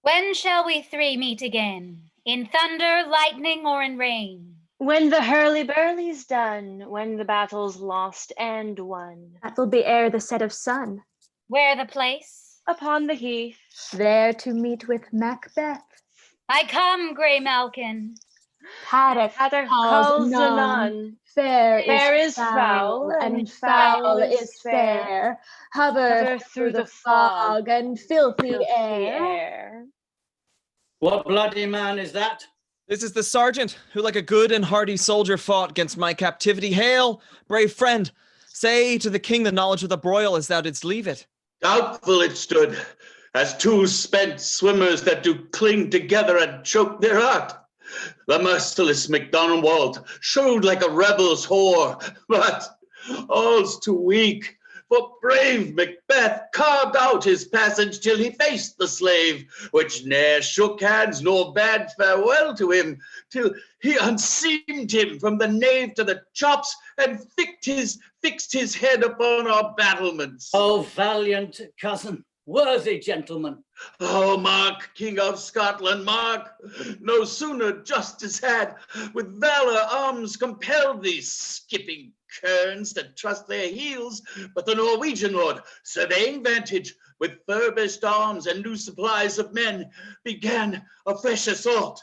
When shall we three meet again? In thunder, lightning, or in rain? When the hurly-burly's done, when the battle's lost and won. That will be ere the set of sun. Where the place? Upon the heath. There to meet with Macbeth. I come, grey Malkin. Paddock calls anon. Fair is foul, and foul is fair. Hover through the fog and filthy air. What bloody man is that? This is the sergeant, who like a good and hardy soldier fought against my captivity. Hail, brave friend. Say to the king the knowledge of the broil as thou didst leave it. Doubtful it stood, as two spent swimmers that do cling together and choke their heart. The merciless Macdonald showed like a rebel's whore, but all's too weak. For brave Macbeth carved out his passage till he faced the slave, which ne'er shook hands nor bade farewell to him, till he unseamed him from the nave to the chops and fixed his head upon our battlements. Oh, valiant cousin, worthy gentleman. Oh, Mark, King of Scotland, Mark, no sooner justice had, with valor arms compelled these skipping kerns that trust their heels, but the Norwegian lord, surveying vantage, with furbished arms and new supplies of men, began a fresh assault.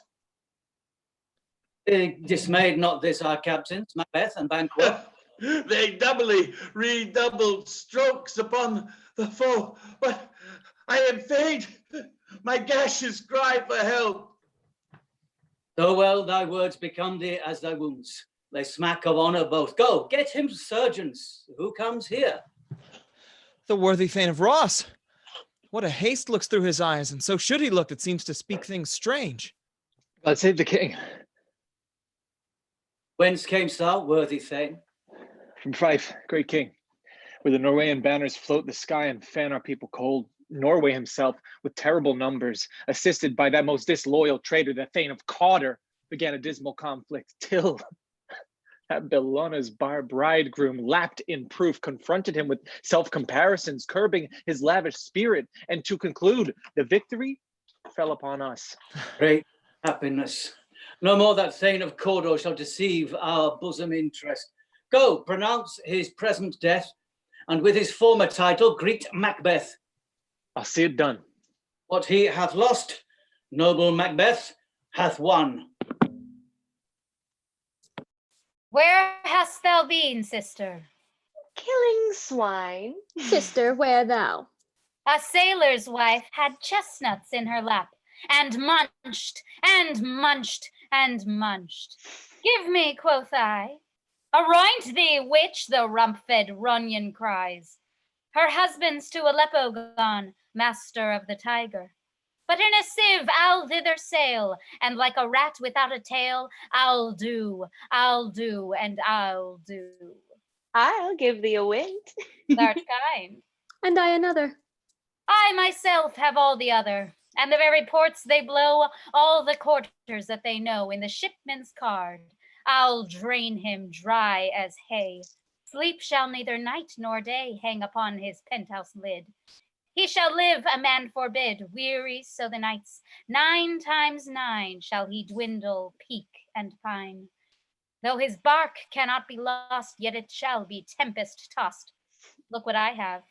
Dismayed not this our captains, Macbeth and Banquo? They doubly redoubled strokes upon the foe, but I am faint. My gashes cry for help. So well thy words become thee as thy wounds. They smack of honor both. Go, get him surgeons. Who comes here? The worthy Thane of Ross. What a haste looks through his eyes, and so should he look that seems to speak things strange. God save the king. Whence camest thou, worthy Thane? From Fife, great king, where the Norwegian banners float the sky and fan our people cold. Norway himself, with terrible numbers, assisted by that most disloyal traitor, the Thane of Cawdor, began a dismal conflict till that Bellona's bridegroom, lapped in proof, confronted him with self-comparisons, curbing his lavish spirit, and to conclude, the victory fell upon us. Great happiness. No more that Thane of Cawdor shall deceive our bosom interest. Go, pronounce his present death, and with his former title greet Macbeth. I'll see it done. What he hath lost, noble Macbeth hath won. Where hast thou been, sister? Killing swine. Sister, where thou? A sailor's wife had chestnuts in her lap, and munched, and munched, and munched. Give me, quoth I. Aroint thee, witch, the rump-fed Runyon cries. Her husband's to Aleppo gone, master of the tiger. But in a sieve I'll thither sail, and like a rat without a tail, I'll do, and I'll do. I'll give thee a wint. Thou'rt kind. And I another. I myself have all the other, and the very ports they blow, all the quarters that they know in the shipman's card. I'll drain him dry as hay. Sleep shall neither night nor day hang upon his penthouse lid. He shall live, a man forbid, weary so the nights. 9 times 9 shall he dwindle, peak, and pine. Though his bark cannot be lost, yet it shall be tempest tossed. Look what I have.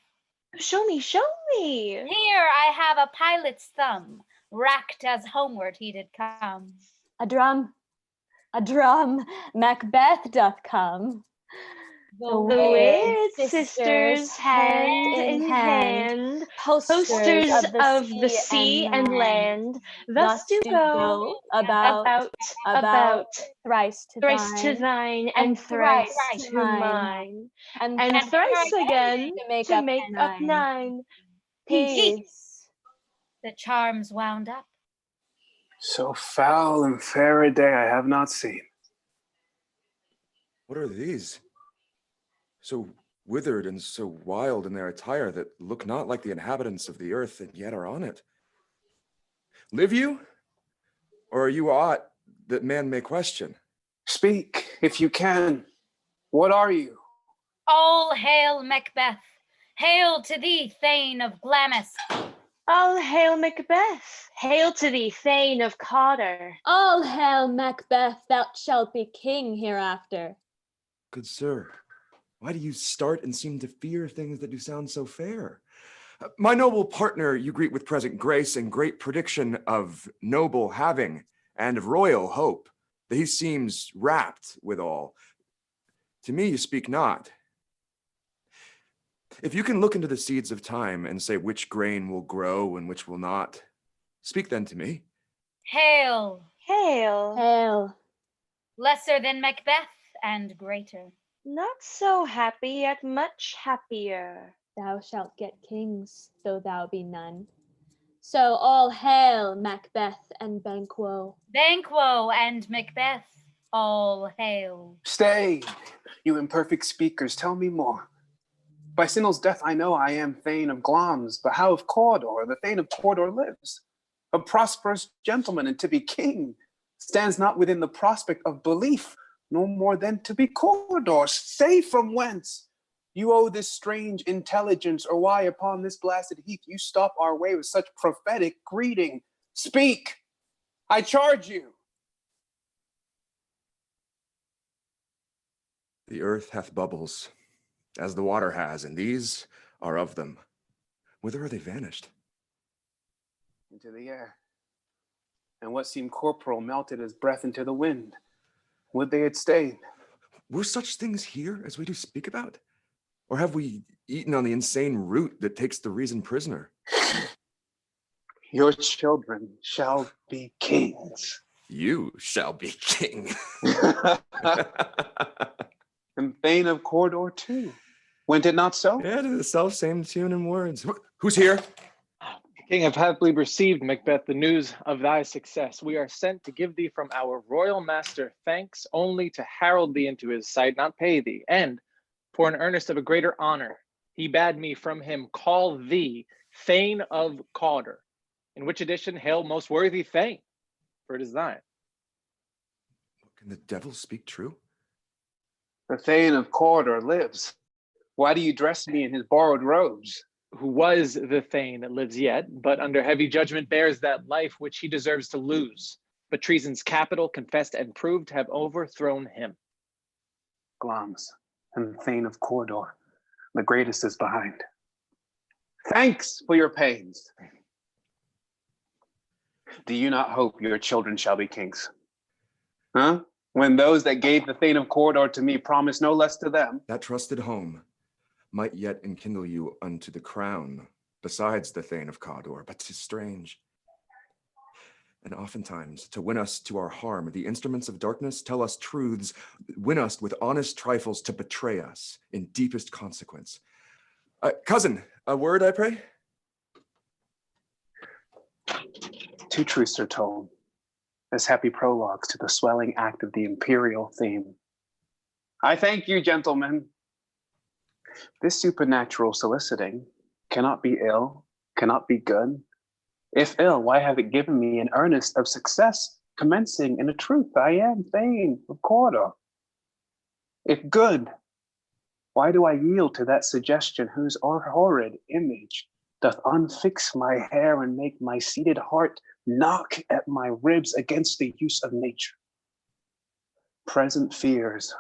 Show me, show me. Here I have a pilot's thumb, racked as homeward he did come. A drum, Macbeth doth come. The weird sisters, hand in hand, posters of the sea and land, thus do go about, thrice to thine, and thrice to mine, and thrice again to make up 9. Peace. The charms wound up. So foul and fair a day I have not seen. What are these? So withered and so wild in their attire that look not like the inhabitants of the earth and yet are on it. Live you? Or are you aught that man may question? Speak, if you can. What are you? All hail Macbeth. Hail to thee, Thane of Glamis. All hail Macbeth! Hail to thee, Thane of Cawdor! All hail Macbeth, thou shalt be king hereafter. Good sir, why do you start and seem to fear things that do sound so fair? My noble partner you greet with present grace and great prediction of noble having and of royal hope, that he seems rapt withal. To me you speak not. If you can look into the seeds of time and say which grain will grow and which will not, speak then to me. Hail, Hail! Hail. lesser than Macbeth and greater. Not so happy, yet much happier. Thou shalt get kings, though thou be none. So all hail Macbeth and Banquo. Banquo and Macbeth, all hail. Stay, you imperfect speakers, tell me more. By Sinel's death I know I am Thane of Glamis, but how of Cawdor? The Thane of Cawdor lives. A prosperous gentleman, and to be king stands not within the prospect of belief, no more than to be Cawdor. Say from whence you owe this strange intelligence, or why upon this blasted heath you stop our way with such prophetic greeting. Speak, I charge you. The earth hath bubbles, as the water has, and these are of them. Whither are they vanished? Into the air. And what seemed corporal melted as breath into the wind. Would they had stayed? Were such things here as we do speak about? Or have we eaten on the insane root that takes the reason prisoner? Your children shall be kings. You shall be king. And Thane of Cawdor too. Went it not so? Yeah, to the self-same tune and words. Who's here? King, have happily received, Macbeth, the news of thy success. We are sent to give thee from our royal master thanks only to herald thee into his sight, not pay thee. And for an earnest of a greater honor, he bade me from him call thee Thane of Cawdor. In which edition, hail most worthy Thane, for it is thine. Can the devil speak true? The Thane of Cawdor lives. Why do you dress me in his borrowed robes? Who was the Thane that lives yet, but under heavy judgment bears that life which he deserves to lose. But treason's capital, confessed and proved, have overthrown him. Glamis and Thane of Cawdor, the greatest is behind. Thanks for your pains. Do you not hope your children shall be kings? Huh? When those that gave the Thane of Cawdor to me promised no less to them. That trusted home might yet enkindle you unto the crown, besides the Thane of Cawdor, but 'tis strange. And oftentimes, to win us to our harm, the instruments of darkness tell us truths, win us with honest trifles to betray us in deepest consequence. Cousin, a word, I pray? Two truths are told, as happy prologues to the swelling act of the imperial theme. I thank you, gentlemen. This supernatural soliciting cannot be ill, cannot be good. If ill, why have it given me an earnest of success, commencing in a truth I am Thane of Cawdor? If good, why do I yield to that suggestion whose horrid image doth unfix my hair and make my seated heart knock at my ribs against the use of nature? Present fears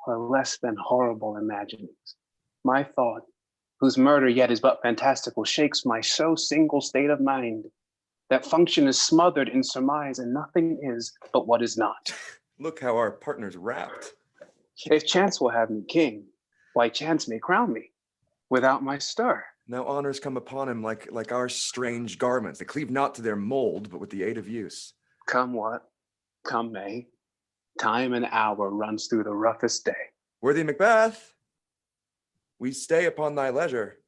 are less than horrible imaginings. My thought, whose murder yet is but fantastical, shakes my so single state of mind. That function is smothered in surmise, and nothing is but what is not. Look how our partner's wrapped. If chance will have me king, why chance may crown me without my stir. Now honors come upon him like our strange garments. They cleave not to their mold, but with the aid of use. Come what, come may, time and hour runs through the roughest day. Worthy Macbeth, we stay upon thy leisure.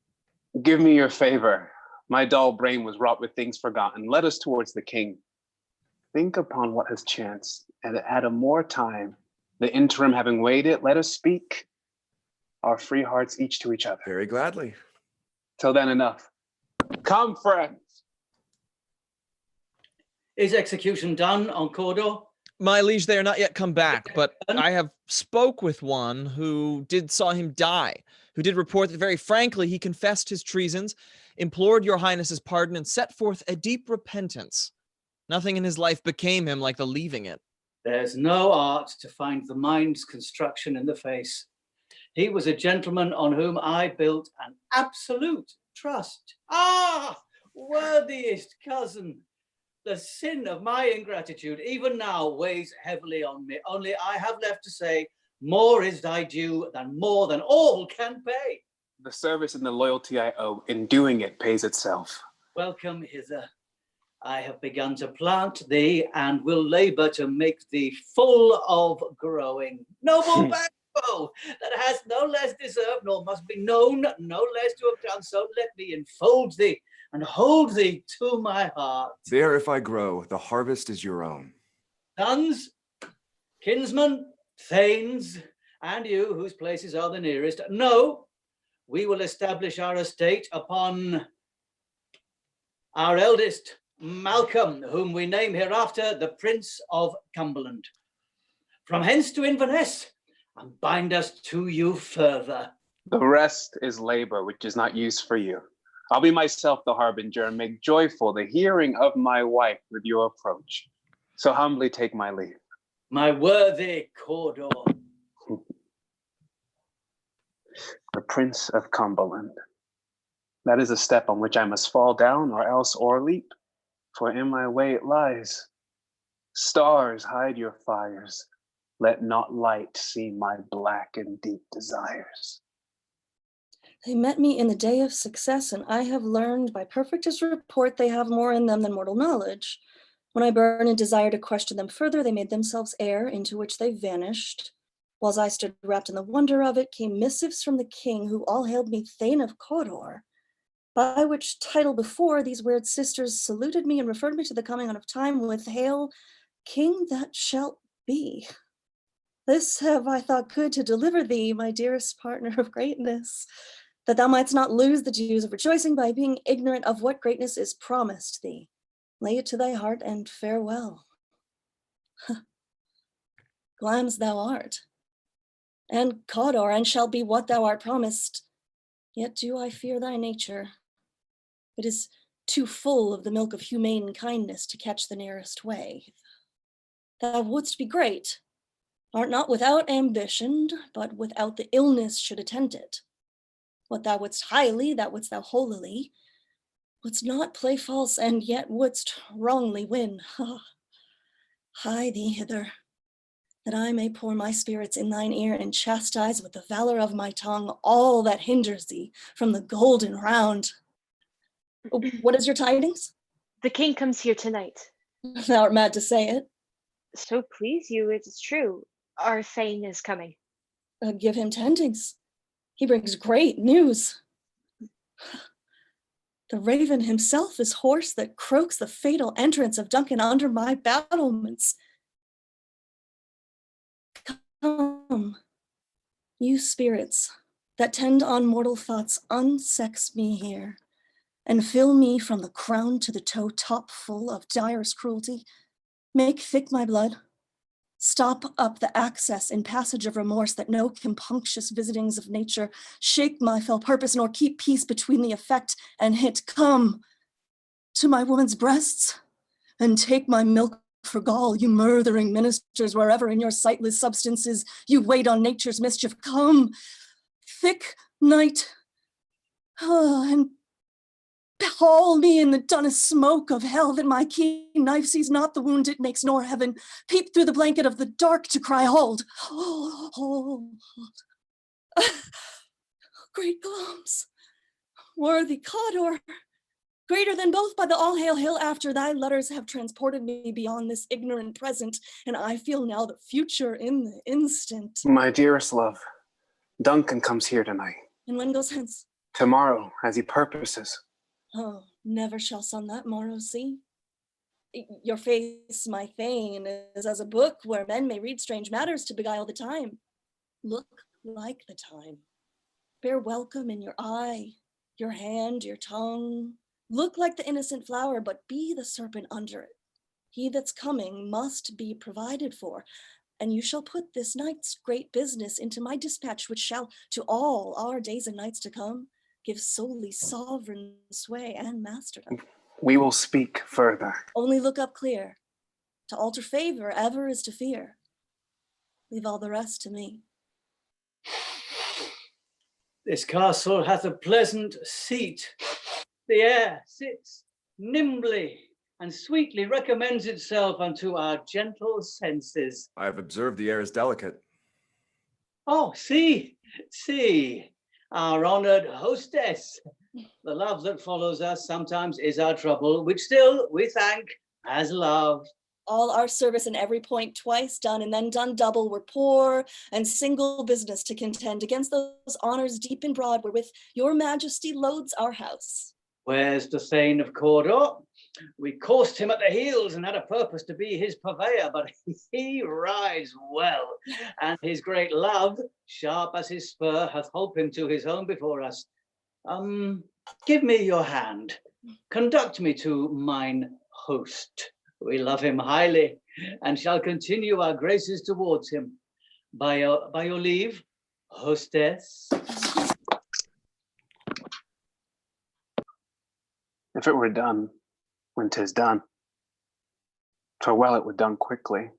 Give me your favor. My dull brain was wrought with things forgotten. Let us towards the king. Think upon what has chanced, and at a more time, the interim having waited, let us speak our free hearts each to each other. Very gladly. Till then, enough. Come, friends. Is execution done on Cawdor? My liege, they are not yet come back, but I have spoke with one who saw him die, who did report that very frankly he confessed his treasons, implored your highness's pardon, and set forth a deep repentance. Nothing in his life became him like the leaving it. There's no art to find the mind's construction in the face. He was a gentleman on whom I built an absolute trust. Ah, worthiest cousin, the sin of my ingratitude even now weighs heavily on me. Only I have left to say, more is thy due than more than all can pay. The service and the loyalty I owe in doing it pays itself. Welcome hither. I have begun to plant thee and will labor to make thee full of growing. Noble Banquo, that has no less deserved, nor must be known no less to have done so. Let me enfold thee and hold thee to my heart. There, if I grow, the harvest is your own. Sons, kinsmen, thanes, and you, whose places are the nearest, know we will establish our estate upon our eldest, Malcolm, whom we name hereafter the Prince of Cumberland. From hence to Inverness, and bind us to you further. The rest is labor, which is not used for you. I'll be myself the harbinger and make joyful the hearing of my wife with your approach. So humbly take my leave. My worthy Cawdor. The Prince of Cumberland. That is a step on which I must fall down or else o'erleap, for in my way it lies. Stars, hide your fires. Let not light see my black and deep desires. They met me in the day of success, and I have learned by perfectest report they have more in them than mortal knowledge. When I burn in desire to question them further, they made themselves air, into which they vanished. Whilst I stood wrapped in the wonder of it, came missives from the king, who all hailed me Thane of Cawdor, by which title before these weird sisters saluted me and referred me to the coming on of time with, "Hail, King that shalt be." This have I thought good to deliver thee, my dearest partner of greatness, that thou mightst not lose the dues of rejoicing by being ignorant of what greatness is promised thee. Lay it to thy heart and farewell. Glams thou art, and Cawdor, and shalt be what thou art promised. Yet do I fear thy nature. It is too full of the milk of humane kindness to catch the nearest way. Thou wouldst be great, art not without ambition, but without the illness should attend it. What thou wouldst highly, that wouldst thou holily, wouldst not play false, and yet wouldst wrongly win. Hie thee hither, that I may pour my spirits in thine ear and chastise with the valor of my tongue all that hinders thee from the golden round. What is your tidings? The king comes here tonight. Thou art mad to say it. So please you, it is true. Our Thane is coming. Give him tidings. He brings great news. The raven himself is hoarse that croaks the fatal entrance of Duncan under my battlements. Come, you spirits that tend on mortal thoughts, unsex me here, and fill me from the crown to the toe top full of direst cruelty. Make thick my blood. Stop up the access in passage of remorse that no compunctious visitings of nature shake my fell purpose, nor keep peace between the effect and hit. Come to my woman's breasts and take my milk for gall, you murthering ministers, wherever in your sightless substances you wait on nature's mischief. Come, thick night, and haul me in the dunnest smoke of hell, that my keen knife sees not the wound it makes, nor heaven peep through the blanket of the dark to cry, hold, hold, hold. Great Glams, worthy Cawdor, greater than both by the all hail hill after thy letters have transported me beyond this ignorant present, and I feel now the future in the instant. My dearest love, Duncan comes here tonight. And when goes hence? Tomorrow, as he purposes. Oh, never shall sun that morrow see. Your face, my Thane, is as a book where men may read strange matters to beguile the time. Look like the time. Bear welcome in your eye, your hand, your tongue. Look like the innocent flower, but be the serpent under it. He that's coming must be provided for, and you shall put this night's great business into my dispatch, which shall to all our days and nights to come give solely sovereign sway and masterdom. We will speak further. Only look up clear. To alter favor ever is to fear. Leave all the rest to me. This castle hath a pleasant seat. The air sits nimbly and sweetly recommends itself unto our gentle senses. I have observed the air is delicate. Oh, see, our honored hostess. The love that follows us sometimes is our trouble, which still we thank as love. All our service in every point twice done and then done double were poor and single business to contend against those honors deep and broad wherewith your majesty loads our house. Where's the Thane of Cawdor? We coursed him at the heels and had a purpose to be his purveyor, but he rides well, and his great love, sharp as his spur, hath holp him to his home before us. Give me your hand. Conduct me to mine host. We love him highly, and shall continue our graces towards him. By your leave, hostess. If it were done, when 'tis done, 'twere well it were done quickly.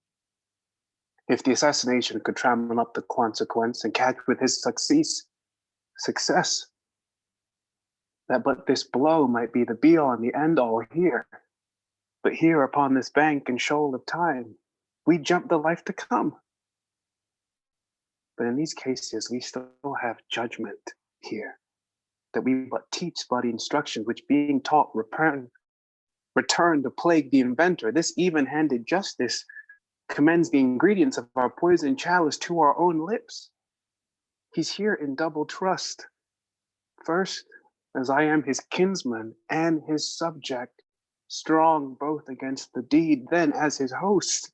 If the assassination could trammel up the consequence and catch with his success, that but this blow might be the be-all and the end-all here. But here upon this bank and shoal of time, we jump the life to come. But in these cases, we still have judgment here, that we but teach bloody instructions, which being taught return to plague the inventor. This even-handed justice commends the ingredients of our poison chalice to our own lips. He's here in double trust. First, as I am his kinsman and his subject, strong both against the deed, then as his host,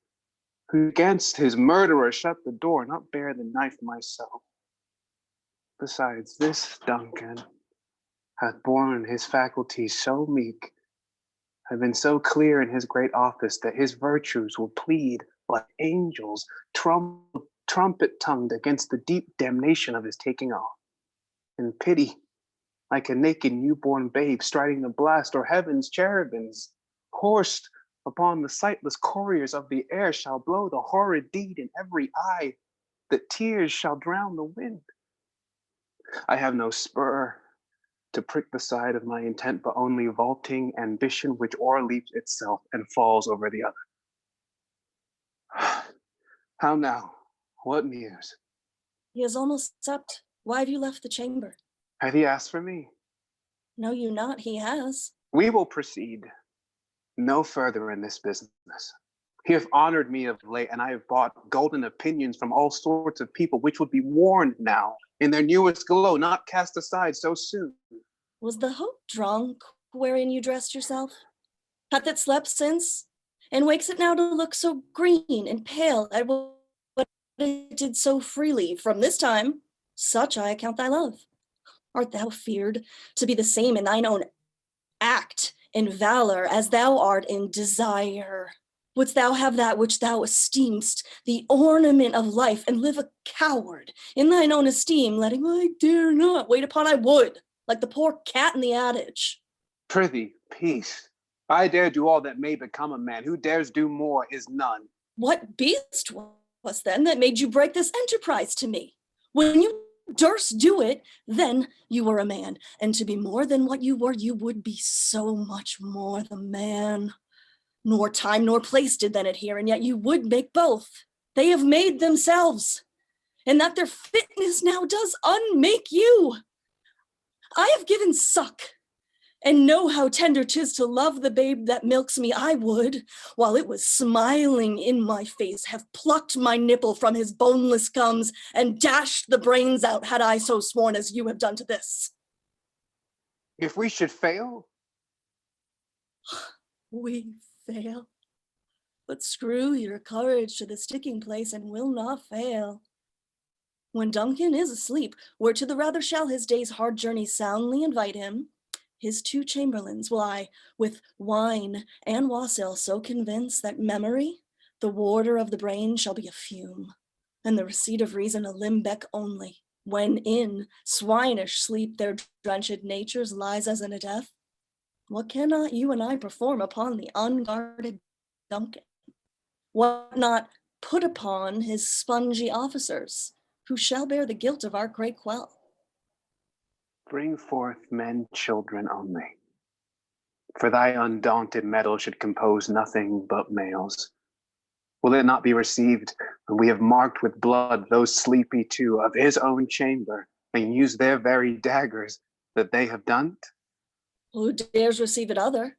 who against his murderer shut the door, not bear the knife myself. Besides, this Duncan hath borne his faculties so meek, have been so clear in his great office, that his virtues will plead like angels, trumpet-tongued against the deep damnation of his taking off. And pity, like a naked newborn babe striding the blast, or heaven's cherubims, horsed upon the sightless couriers of the air, shall blow the horrid deed in every eye, that tears shall drown the wind. I have no spur to prick the side of my intent, but only vaulting ambition, which o'erleaps itself and falls over the other. How now? What news? He has almost supped. Why have you left the chamber? Hath he asked for me? Know you not he has. We will proceed no further in this business. He hath honored me of late, and I have bought golden opinions from all sorts of people, which would be warned now in their newest glow, not cast aside so soon. Was the hope drunk wherein you dressed yourself? Hath it slept since? And wakes it now to look so green and pale at what it did so freely from this time? Such I account thy love. Art thou feared to be the same in thine own act in valor as thou art in desire? Wouldst thou have that which thou esteem'st the ornament of life, and live a coward in thine own esteem, letting I dare not wait upon I would, like the poor cat in the adage? Prithee, peace. I dare do all that may become a man. Who dares do more is none. What beast was then that made you break this enterprise to me? When you durst do it, then you were a man, and to be more than what you were, you would be so much more the man. Nor time nor place did then adhere, and yet you would make both. They have made themselves, and that their fitness now does unmake you. I have given suck, and know how tender 'tis to love the babe that milks me. I would, while it was smiling in my face, have plucked my nipple from his boneless gums and dashed the brains out, had I so sworn as you have done to this. If we should fail? We fail. But screw your courage to the sticking place and will not fail. When Duncan is asleep, where to the rather shall his day's hard journey soundly invite him, his 2 chamberlains will I, with wine and wassail, so convince that memory, the warder of the brain, shall be a fume, and the receipt of reason a limbeck only, when in swinish sleep their drenched natures lies as in a death. What cannot you and I perform upon the unguarded Duncan? What not put upon his spongy officers, who shall bear the guilt of our great quell? Bring forth men, children only. For thy undaunted metal should compose nothing but males. Will it not be received when we have marked with blood those sleepy 2 of his own chamber, and use their very daggers that they have done? Who dares receive it other,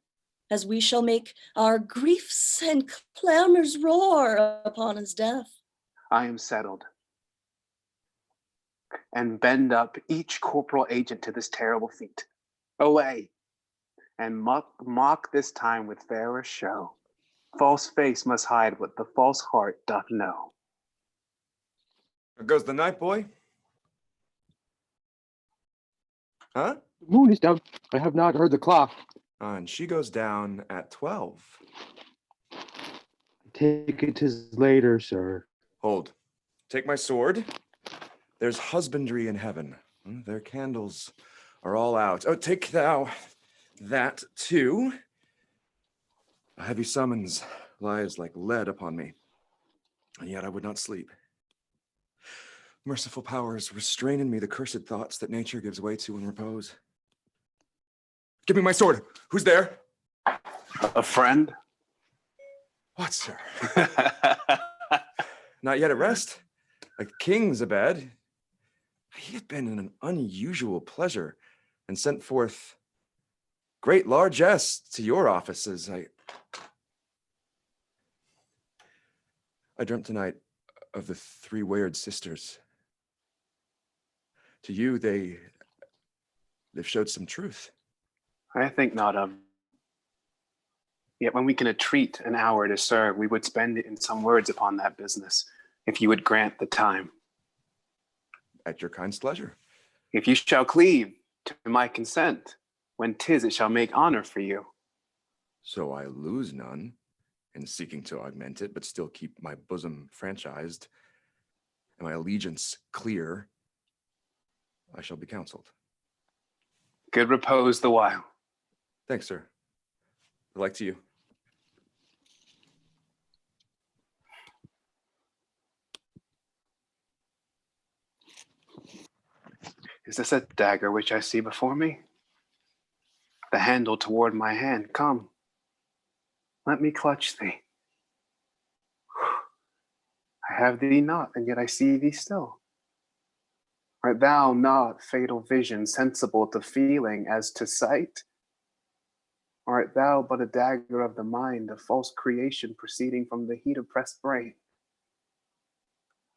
as we shall make our griefs and clamors roar upon his death? I am settled. And bend up each corporal agent to this terrible feat. Away, and mock this time with fairer show. False face must hide what the false heart doth know. There goes the night, boy. Huh? The moon is down. I have not heard the clock. And she goes down at 12. I take it 'tis later, sir. Hold. Take my sword. There's husbandry in heaven. Their candles are all out. Oh, take thou that too. A heavy summons lies like lead upon me, and yet I would not sleep. Merciful powers, restrain in me the cursed thoughts that nature gives way to in repose. Give me my sword. Who's there? A friend? What, sir? Not yet at rest? A king's abed. He had been in an unusual pleasure and sent forth great largesse to your offices. I dreamt tonight of the 3 weird sisters. To you, they've showed some truth. I think not of. Yet when we can entreat an hour to serve, we would spend it in some words upon that business, if you would grant the time. At your kind's pleasure. If you shall cleave to my consent, when 'tis it shall make honor for you. So I lose none in seeking to augment it, but still keep my bosom franchised and my allegiance clear. I shall be counseled. Good repose the while. Thanks, sir. Like to you. Is this a dagger which I see before me? The handle toward my hand. Come, let me clutch thee. I have thee not, and yet I see thee still. Art thou not fatal vision, sensible to feeling as to sight? Art thou but a dagger of the mind, a false creation proceeding from the heat oppressed brain?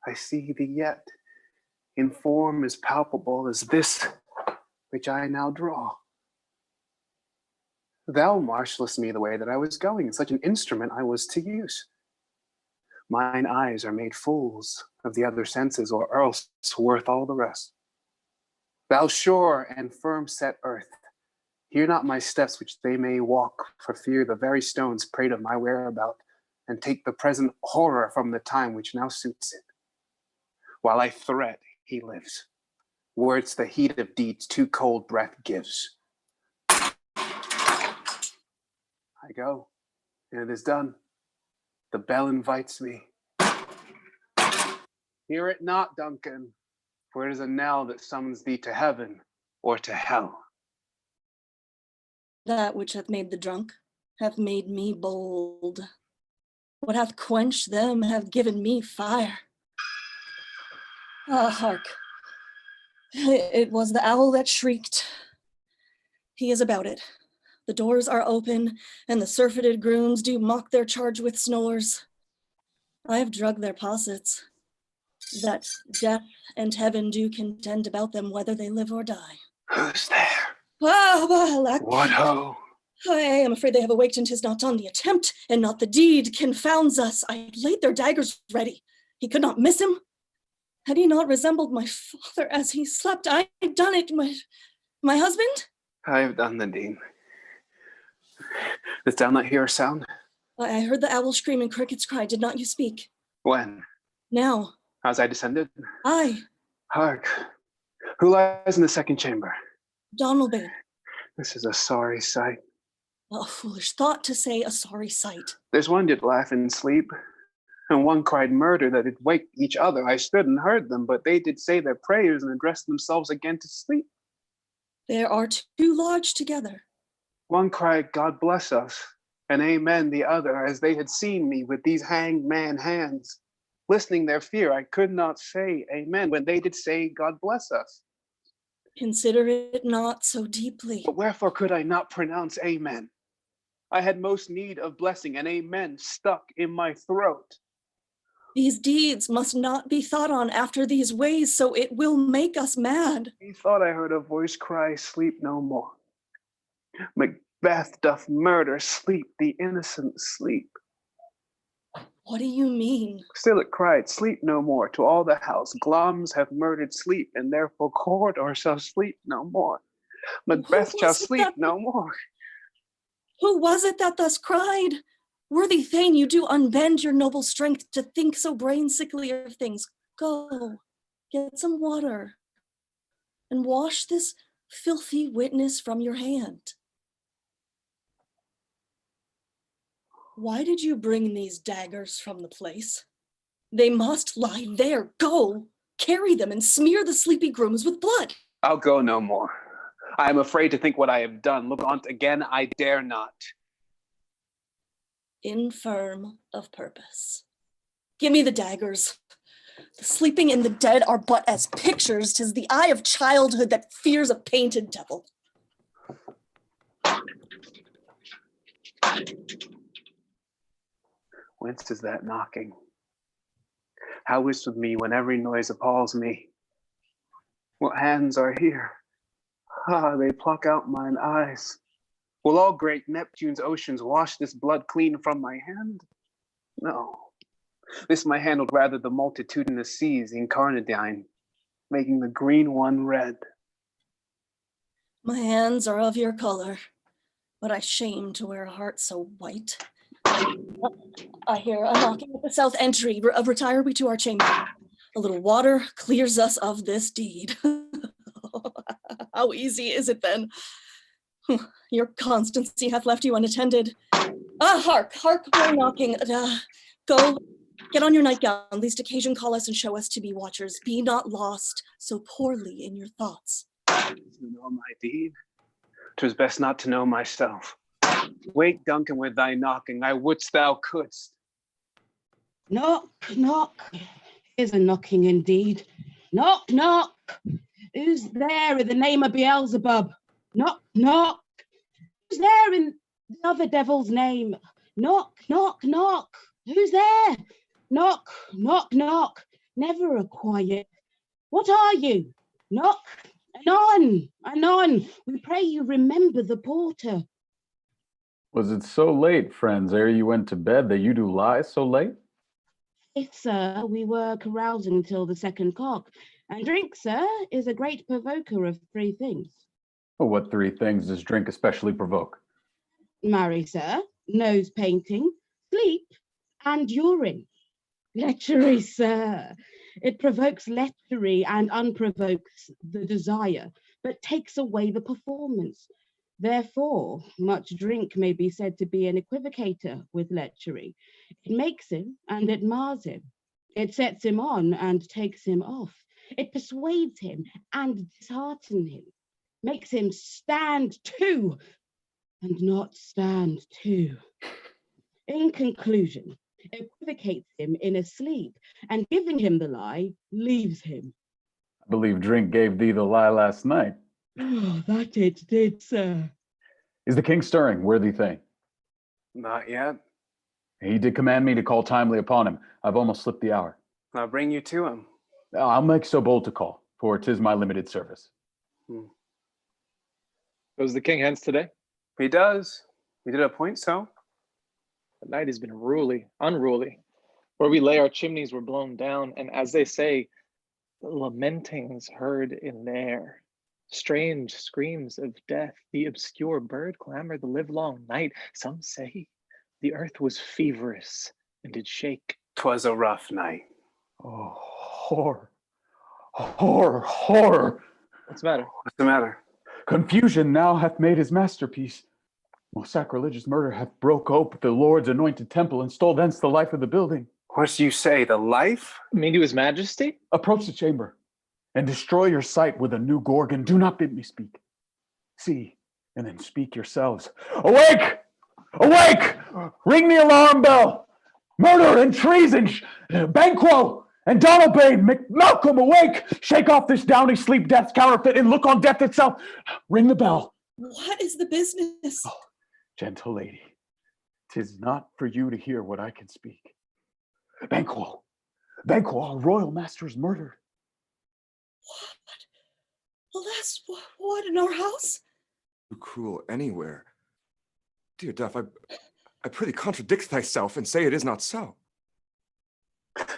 I see thee yet, in form as palpable as this which I now draw. Thou marshallest me the way that I was going, and such an instrument I was to use. Mine eyes are made fools of the other senses, or else worth all the rest. Thou sure and firm set earth, hear not my steps which they may walk, for fear the very stones prate of my whereabout, and take the present horror from the time which now suits it. While I threat, he lives. Words the heat of deeds too cold breath gives. I go, and it is done. The bell invites me. Hear it not, Duncan, for it is a knell that summons thee to heaven or to hell. That which hath made the drunk hath made me bold. What hath quenched them hath given me fire. Ah, hark. It was the owl that shrieked. He is about it. The doors are open, and the surfeited grooms do mock their charge with snores. I have drugged their possets, that death and heaven do contend about them whether they live or die. Who's there? Ah, alack. What ho? I am afraid they have awaked, and 'tis not done. The attempt and not the deed confounds us. I had laid their daggers ready. He could not miss him. Had he not resembled my father as he slept, I had done it. My husband? I have done the deed. Didst thou not hear a sound? I heard the owl scream and crickets cry. Did not you speak? When? Now. As I descended? Aye. Hark. Who lies in the second chamber? Donalbain. This is a sorry sight. A foolish thought to say a sorry sight. There's one did laugh in sleep, and one cried murder that did wake each other. I stood and heard them, but they did say their prayers and address themselves again to sleep. There are two lodged together. One cried, God bless us, and amen the other, as they had seen me with these hanged man hands. Listening their fear, I could not say amen when they did say, God bless us. Consider it not so deeply. But wherefore could I not pronounce amen? I had most need of blessing, and amen stuck in my throat. These deeds must not be thought on after these ways, so it will make us mad. Methought I heard a voice cry, sleep no more. Macbeth doth murder, sleep, the innocent sleep. What do you mean? Still it cried, sleep no more, to all the house. Gloms have murdered sleep, and therefore corridor shall sleep no more. Macbeth shall sleep no more. Who was it that thus cried? Worthy Thane, you do unbend your noble strength to think so brain-sickly of things. Go, get some water, and wash this filthy witness from your hand. Why did you bring these daggers from the place? They must lie there. Go, carry them and smear the sleepy grooms with blood. I'll go no more. I am afraid to think what I have done. Look on't again, I dare not. Infirm of purpose. Give me the daggers. The sleeping and the dead are but as pictures. 'Tis the eye of childhood that fears a painted devil. Whence is that knocking? How is with me when every noise appalls me? What hands are here? Ah, they pluck out mine eyes. Will all great Neptune's oceans wash this blood clean from my hand? No. This my hand would rather the multitudinous seas incarnadine, making the green one red. My hands are of your color, but I shame to wear a heart so white. I hear a knocking at the south entry. Retire we to our chamber. A little water clears us of this deed. How easy is it then? Your constancy hath left you unattended. Hark, more knocking. Go, get on your nightgown, least occasion call us and show us to be watchers. Be not lost so poorly in your thoughts. To know my deed, 'twas best not to know myself. Wake, Duncan, with thy knocking, I wouldst thou couldst. Knock, knock, here's a knocking indeed. Knock, knock, who's there in the name of Beelzebub? Knock, knock, who's there in the other devil's name? Knock, knock, knock, who's there? Knock, knock, knock, never a quiet. What are you? Knock, anon, anon, we pray you remember the porter. Was it so late, friends, ere you went to bed, that you do lie so late? Faith, sir, we were carousing till the second cock, and drink, sir, is a great provoker of three things. Well, what three things does drink especially provoke? Marry, sir, nose painting, sleep, and urine. Lechery, sir. It provokes lechery and unprovokes the desire, but takes away the performance. Therefore, much drink may be said to be an equivocator with lechery. It makes him and it mars him. It sets him on and takes him off. It persuades him and disheartens him. Makes him stand to and not stand to. In conclusion, equivocates him in a sleep, and giving him the lie, leaves him. I believe drink gave thee the lie last night. Oh, that it did, sir. Is the king stirring, worthy thing? Not yet. He did command me to call timely upon him. I've almost slipped the hour. I'll bring you to him. I'll make so bold to call, for 'tis my limited service. Goes the king hence today? He does. He did appoint so. The night has been unruly. Where we lay, our chimneys were blown down, and as they say, the lamentings heard in there. Strange screams of death, the obscure bird clamor the livelong night. Some say the earth was feverous and did shake. 'Twas a rough night. Oh, horror. Horror, horror. What's the matter? What's the matter? Confusion now hath made his masterpiece. Most sacrilegious murder hath broke ope the Lord's anointed temple and stole thence the life of the building. What do you say, the life? I mean to his majesty? Approach the chamber and destroy your sight with a new Gorgon. Do not bid me speak. See, and then speak yourselves. Awake! Awake! Ring the alarm bell! Murder and treason! Banquo and Donalbain! Malcolm, awake! Shake off this downy sleep death's counterfeit and look on death itself. Ring the bell. What is the business? Oh, gentle lady, 'tis not for you to hear what I can speak. Banquo, our royal master is murdered. What? Alas, what in our house? Too cruel anywhere. Dear Duff, I prithee contradict thyself and say it is not so.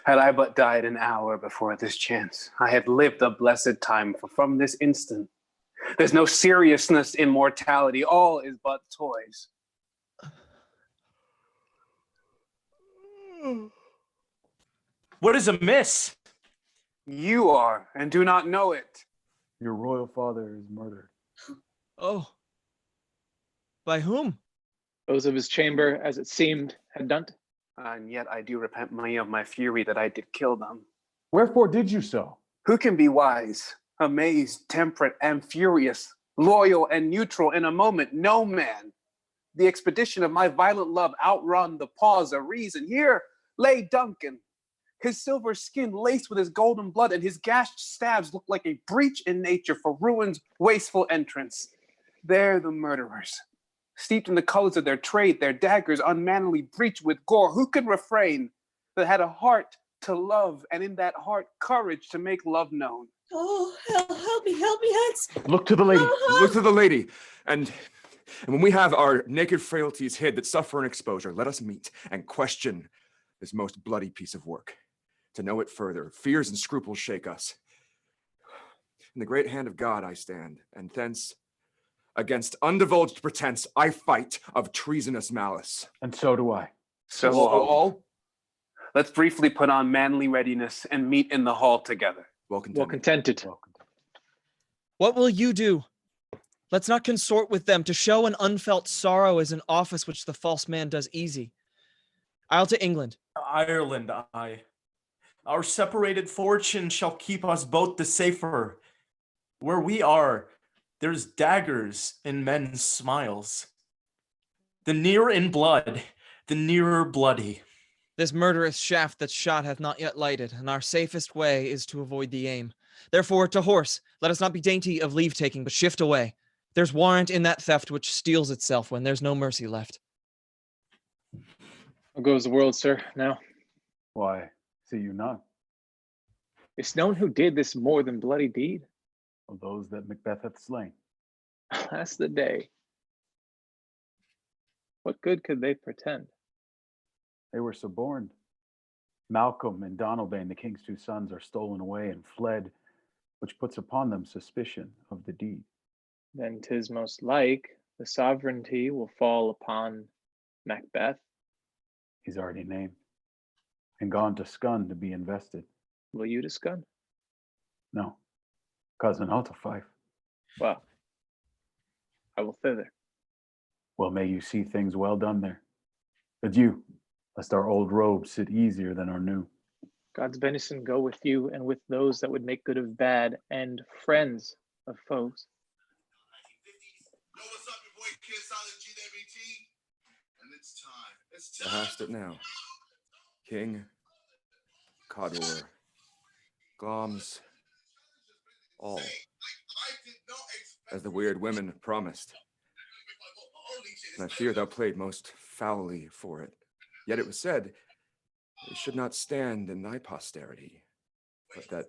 Had I but died an hour before this chance, I had lived a blessed time, for from this instant, there's no seriousness in mortality. All is but toys. What is amiss? You are, and do not know it. Your royal father is murdered. Oh. By whom? Those of his chamber, as it seemed, had done it. And yet I do repent me of my fury that I did kill them. Wherefore did you so? Who can be wise, amazed, temperate, and furious, loyal and neutral in a moment? No man. The expedition of my violent love outrun the pause of reason. Here lay Duncan, his silver skin laced with his golden blood, and his gashed stabs looked like a breach in nature for ruin's wasteful entrance. There the murderers, steeped in the colors of their trade, their daggers unmanly breached with gore. Who could refrain that had a heart to love, and in that heart courage to make love known? Oh, help me, Hans. Look to the lady. Look to the lady. And when we have our naked frailties hid that suffer in exposure, let us meet and question this most bloody piece of work. To know it further, fears and scruples shake us. In the great hand of God I stand, and thence, against undivulged pretense, I fight of treasonous malice. And so do I. So all? Let's briefly put on manly readiness and meet in the hall together. Well contented. Well contented. What will you do? Let's not consort with them. To show an unfelt sorrow is an office which the false man does easy. I'll to England. Ireland, I. Our separated fortune shall keep us both the safer. Where we are, there's daggers in men's smiles. The nearer in blood, the nearer bloody. This murderous shaft that's shot hath not yet lighted, and our safest way is to avoid the aim. Therefore, to horse, let us not be dainty of leave-taking, but shift away. There's warrant in that theft which steals itself when there's no mercy left. How goes the world, sir, now? Why, see you not? It's known who did this more than bloody deed. Of those that Macbeth hath slain. That's the day. What good could they pretend? They were suborned. Malcolm and Donalbain, the king's two sons, are stolen away and fled, which puts upon them suspicion of the deed. Then 'tis most like the sovereignty will fall upon Macbeth. He's already named and gone to Scun to be invested. Will you to Scun? No, cousin Altafife. Well, I will thither. Well, may you see things well done there. Adieu, lest our old robes sit easier than our new. God's benison go with you and with those that would make good of bad and friends of foes. Thou hast it now. King, Cawdor, Gloms, all, as the weird women promised. And I fear thou played most foully for it. Yet it was said, it should not stand in thy posterity, but that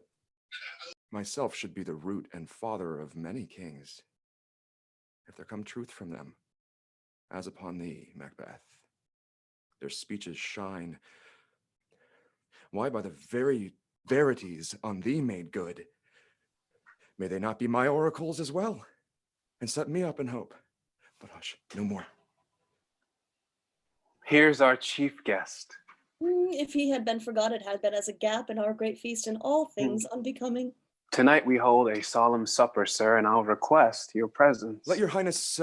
myself should be the root and father of many kings, if there come truth from them, as upon thee, Macbeth. Their speeches shine. Why, by the very verities on thee made good, May they not be my oracles as well, and set me up in hope. But hush, no more. Here's our chief guest. If he had been forgot, it had been as a gap in our great feast and all things unbecoming. Tonight we hold a solemn supper, sir, and I'll request your presence. Let your highness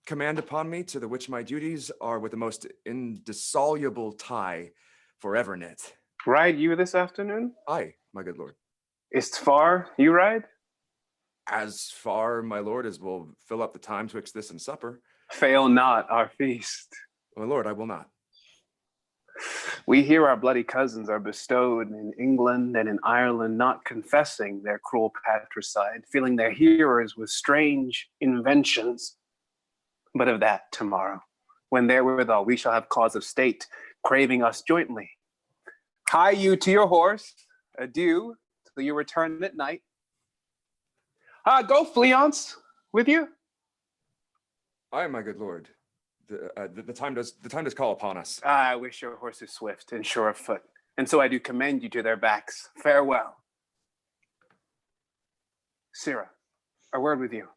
command upon me, to the which my duties are with the most indissoluble tie forever knit. Ride you this afternoon? Aye, my good lord. Is't far you ride? As far, my lord, as will fill up the time twixt this and supper. Fail not our feast. My lord, I will not. We hear our bloody cousins are bestowed in England and in Ireland, not confessing their cruel patricide, filling their hearers with strange inventions. But of that tomorrow, when therewithal we shall have cause of state, craving us jointly. Hie you to your horse, adieu till you return at night. Go, Fleance, with you. Aye, my good lord. The time does call upon us. I wish your horse is swift and sure of foot, and so I do commend you to their backs. Farewell. Sirrah, a word with you.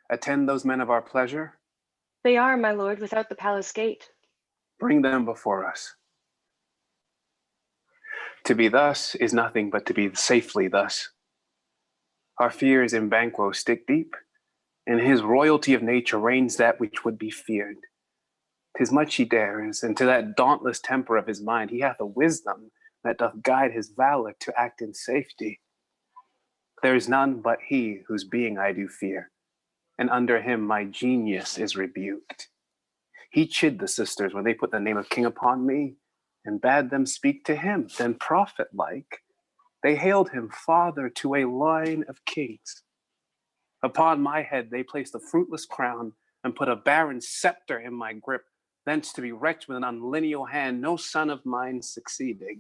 Attend those men of our pleasure. They are, my lord, without the palace gate. Bring them before us. To be thus is nothing but to be safely thus. Our fears in Banquo stick deep. In his royalty of nature reigns that which would be feared. 'Tis much he dares, and to that dauntless temper of his mind he hath a wisdom that doth guide his valor to act in safety. There is none but he whose being I do fear, and under him my genius is rebuked. He chid the sisters when they put the name of king upon me, and bade them speak to him. Then prophet-like, they hailed him father to a line of kings. Upon my head they placed a fruitless crown, and put a barren scepter in my grip, thence to be wrecked with an unlineal hand, no son of mine succeeding.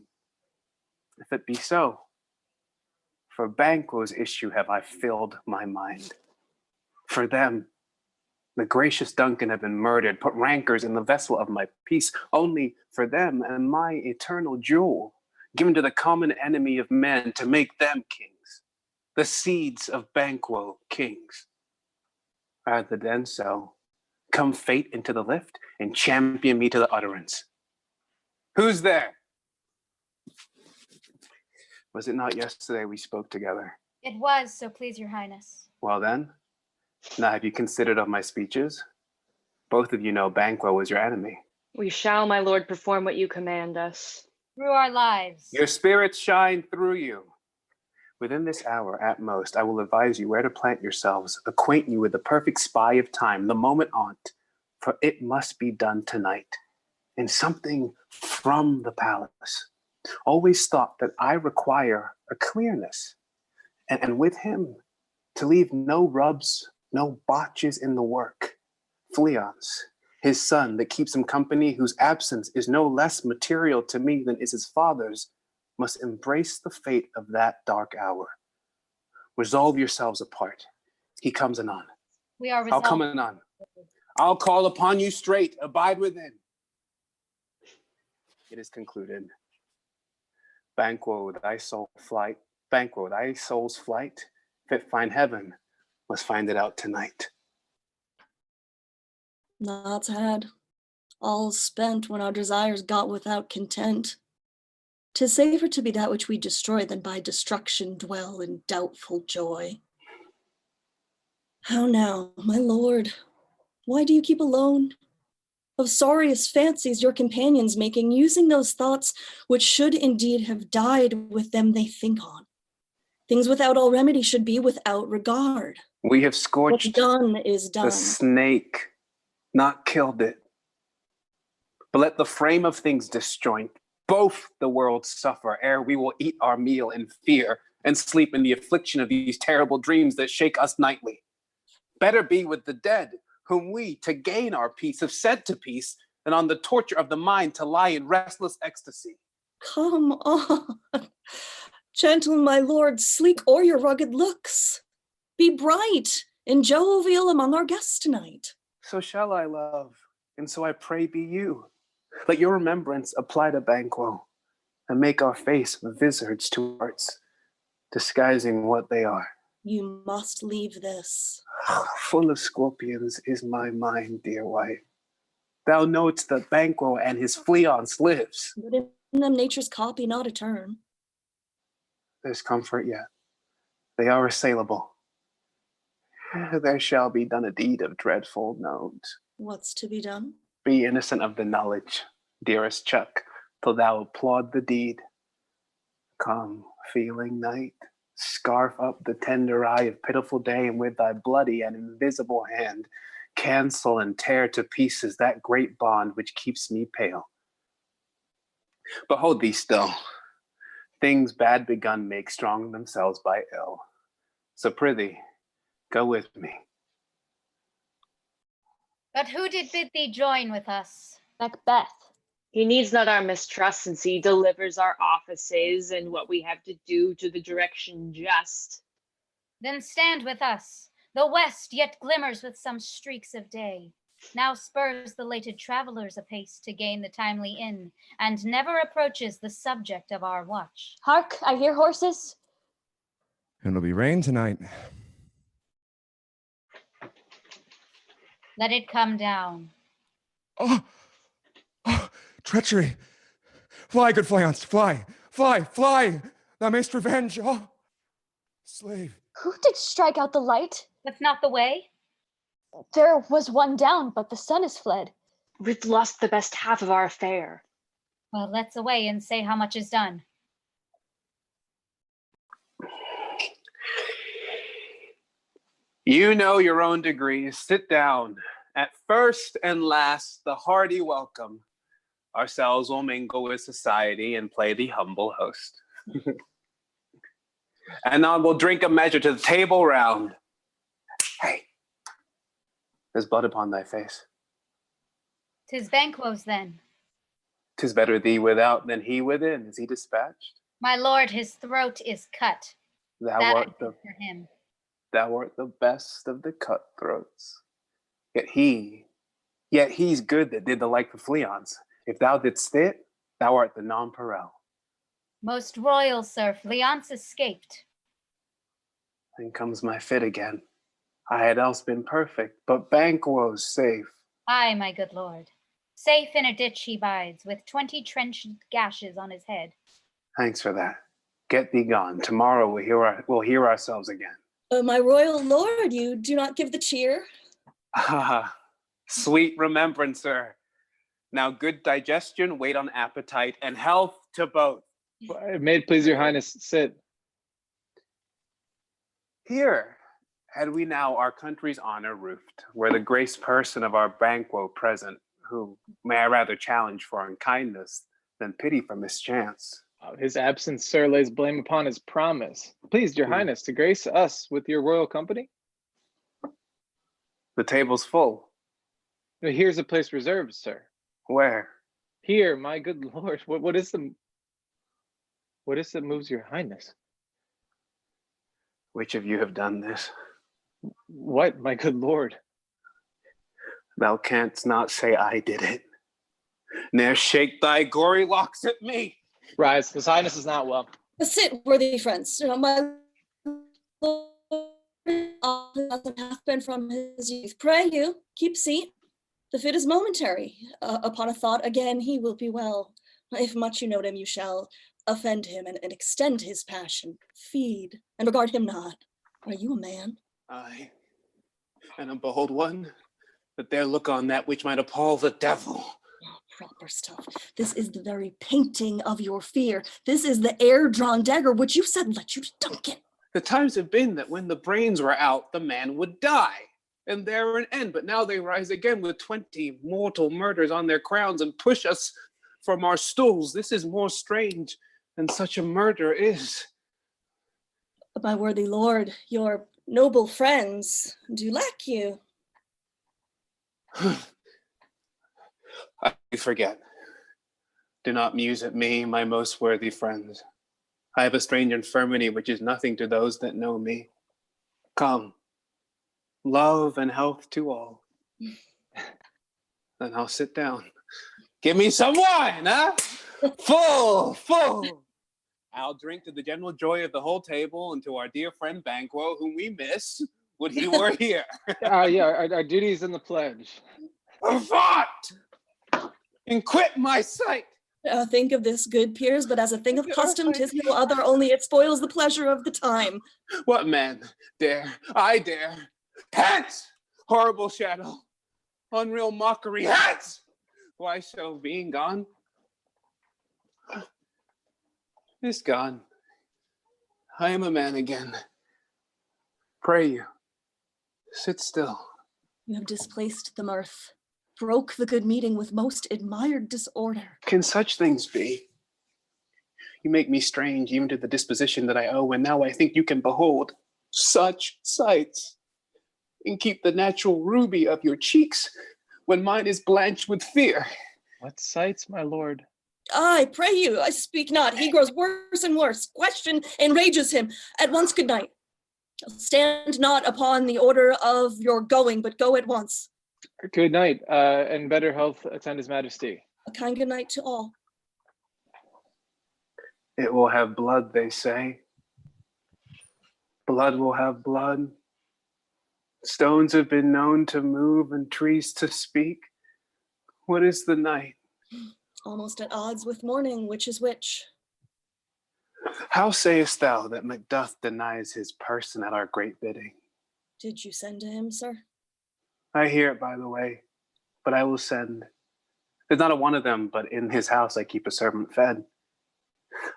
If it be so, for Banquo's issue have I filled my mind. For them, the gracious Duncan have been murdered, put rancors in the vessel of my peace. Only for them and my eternal jewel, given to the common enemy of men to make them kings, the seeds of Banquo kings. Rather than so, come fate into the lift and champion me to the utterance. Who's there? Was it not yesterday we spoke together? It was, so please your highness. Well then, now have you considered of my speeches? Both of you know Banquo was your enemy. We shall, my lord, perform what you command us. Through our lives. Your spirits shine through you. Within this hour, at most, I will advise you where to plant yourselves, acquaint you with the perfect spy of time, the moment on't, for it must be done tonight, and something from the palace. Always thought that I require a clearness, and with him, to leave no rubs, no botches in the work. Fleance, his son that keeps him company, whose absence is no less material to me than is his father's, must embrace the fate of that dark hour. Resolve yourselves apart. He comes anon. We are I'll resolved. come anon. I'll call upon you straight. Abide within. It is concluded. Banquo, thy soul's flight. Banquo, thy soul's flight. If it find heaven, must find it out tonight. Not had. All spent when our desires got without content. 'Tis safer to be that which we destroy than by destruction dwell in doubtful joy. How now, my lord? Why do you keep alone? Of sorriest fancies your companions making, using those thoughts which should indeed have died with them they think on. Things without all remedy should be without regard. We have scorched What's done is done. the snake, not killed it. But let the frame of things disjoint. Both the worlds suffer ere we will eat our meal in fear and sleep in the affliction of these terrible dreams that shake us nightly. Better be with the dead, whom we, to gain our peace, have sent to peace, than on the torture of the mind to lie in restless ecstasy. Come on. Gentle my lord, sleek o'er your rugged looks. Be bright and jovial among our guests tonight. So shall I, love, and so I pray be you. Let your remembrance apply to Banquo, and make our face vizards to arts, disguising what they are. You must leave this. Full of scorpions is my mind, dear wife. Thou knowest that Banquo and his fleance lives. But in them nature's copy not a turn. There's comfort yet. They are assailable. There shall be done a deed of dreadful note. What's to be done? Be innocent of the knowledge, dearest Chuck, till thou applaud the deed. Come, feeling night, scarf up the tender eye of pitiful day, and with thy bloody and invisible hand, cancel and tear to pieces that great bond which keeps me pale. But hold thee still. Things bad begun make strong themselves by ill. So prithee, go with me. But who did bid thee join with us? Macbeth. He needs not our mistrust, since he delivers our offices and what we have to do to the direction just. Then stand with us. The west yet glimmers with some streaks of day. Now spurs the lated travelers apace to gain the timely inn, and never approaches the subject of our watch. Hark, I hear horses. It'll be rain tonight. Let it come down. Oh, treachery. Fly, good fleance, fly, fly, fly. Thou mayst revenge. Oh, slave. Who did strike out the light? That's not the way. There was one down, but the sun is fled. We've lost the best half of our affair. Well, let's away and say how much is done. You know your own degrees. Sit down. At first and last, the hearty welcome. Ourselves will mingle with society and play the humble host. And now we'll drink a measure to the table round. Hey, there's blood upon thy face. 'Tis Banquo's then. 'Tis better thee without than he within. Is he dispatched? My lord, his throat is cut. Thou That I art did for him. Thou art the best of the cutthroats. Yet he's good that did the like for fleance. If thou didst fit, thou art the nonpareil. Most royal, sir, fleance escaped. Then comes my fit again. I had else been perfect, but Banquo's safe. Aye, my good lord. Safe in a ditch he bides, with 20 trenched gashes on his head. Thanks for that. Get thee gone. Tomorrow we'll hear ourselves again. My royal lord, you do not give the cheer. Ah, sweet remembrancer. Now good digestion, wait on appetite, and health to both. May it please your highness, sit. Here had we now our country's honor roofed, were the grace person of our Banquo present, who may I rather challenge for unkindness than pity for mischance. His absence, sir, lays blame upon his promise. Pleased your highness to grace us with your royal company. The table's full. Here's a place reserved, sir. Where? Here, my good lord. What is that moves your highness? Which of you have done this? What, my good lord? Thou canst not say I did it. Ne'er shake thy gory locks at me. Rise, his highness is not well. Sit, worthy friends. My lord hath been from his youth. Pray you, keep seat. The fit is momentary. Upon a thought, again he will be well. If much you note him, you shall offend him and extend his passion. Feed and regard him not. Are you a man? Aye, and a bold one, but there look on that which might appall the devil. Proper stuff. This is the very painting of your fear. This is the air-drawn dagger which you said led you to Duncan. The times have been that when the brains were out, the man would die, and there an end. But now they rise again with 20 mortal murders on their crowns and push us from our stools. This is more strange than such a murder is. My worthy lord, your noble friends do lack you. I forget. Do not muse at me, my most worthy friends. I have a strange infirmity which is nothing to those that know me. Come, love and health to all. Then I'll sit down. Give me some wine, huh? Full. I'll drink to the general joy of the whole table and to our dear friend Banquo, whom we miss, would he were here. Our duties in the pledge. Avaunt! And quit my sight! Think of this, good peers, but as a thing of custom, 'tis no other, only it spoils the pleasure of the time. What man dare? I dare. Hence! Horrible shadow. Unreal mockery. Hence! Why so, being gone? Is gone. I am a man again. Pray you, sit still. You have displaced the mirth, broke the good meeting with most admired disorder. Can such things be? You make me strange even to the disposition that I owe, and now I think you can behold such sights and keep the natural ruby of your cheeks when mine is blanched with fear. What sights, my lord? I pray you, I speak not. He grows worse and worse. Question enrages him. At once, good night. Stand not upon the order of your going, but go at once. Good night, and better health attend his majesty. A kind good night to all. It will have blood, they say. Blood will have blood. Stones have been known to move and trees to speak. What is the night? Almost at odds with morning, which is which? How sayest thou that Macduff denies his person at our great bidding? Did you send to him, sir? I hear it, by the way, but I will send. There's not a one of them, but in his house I keep a servant fed.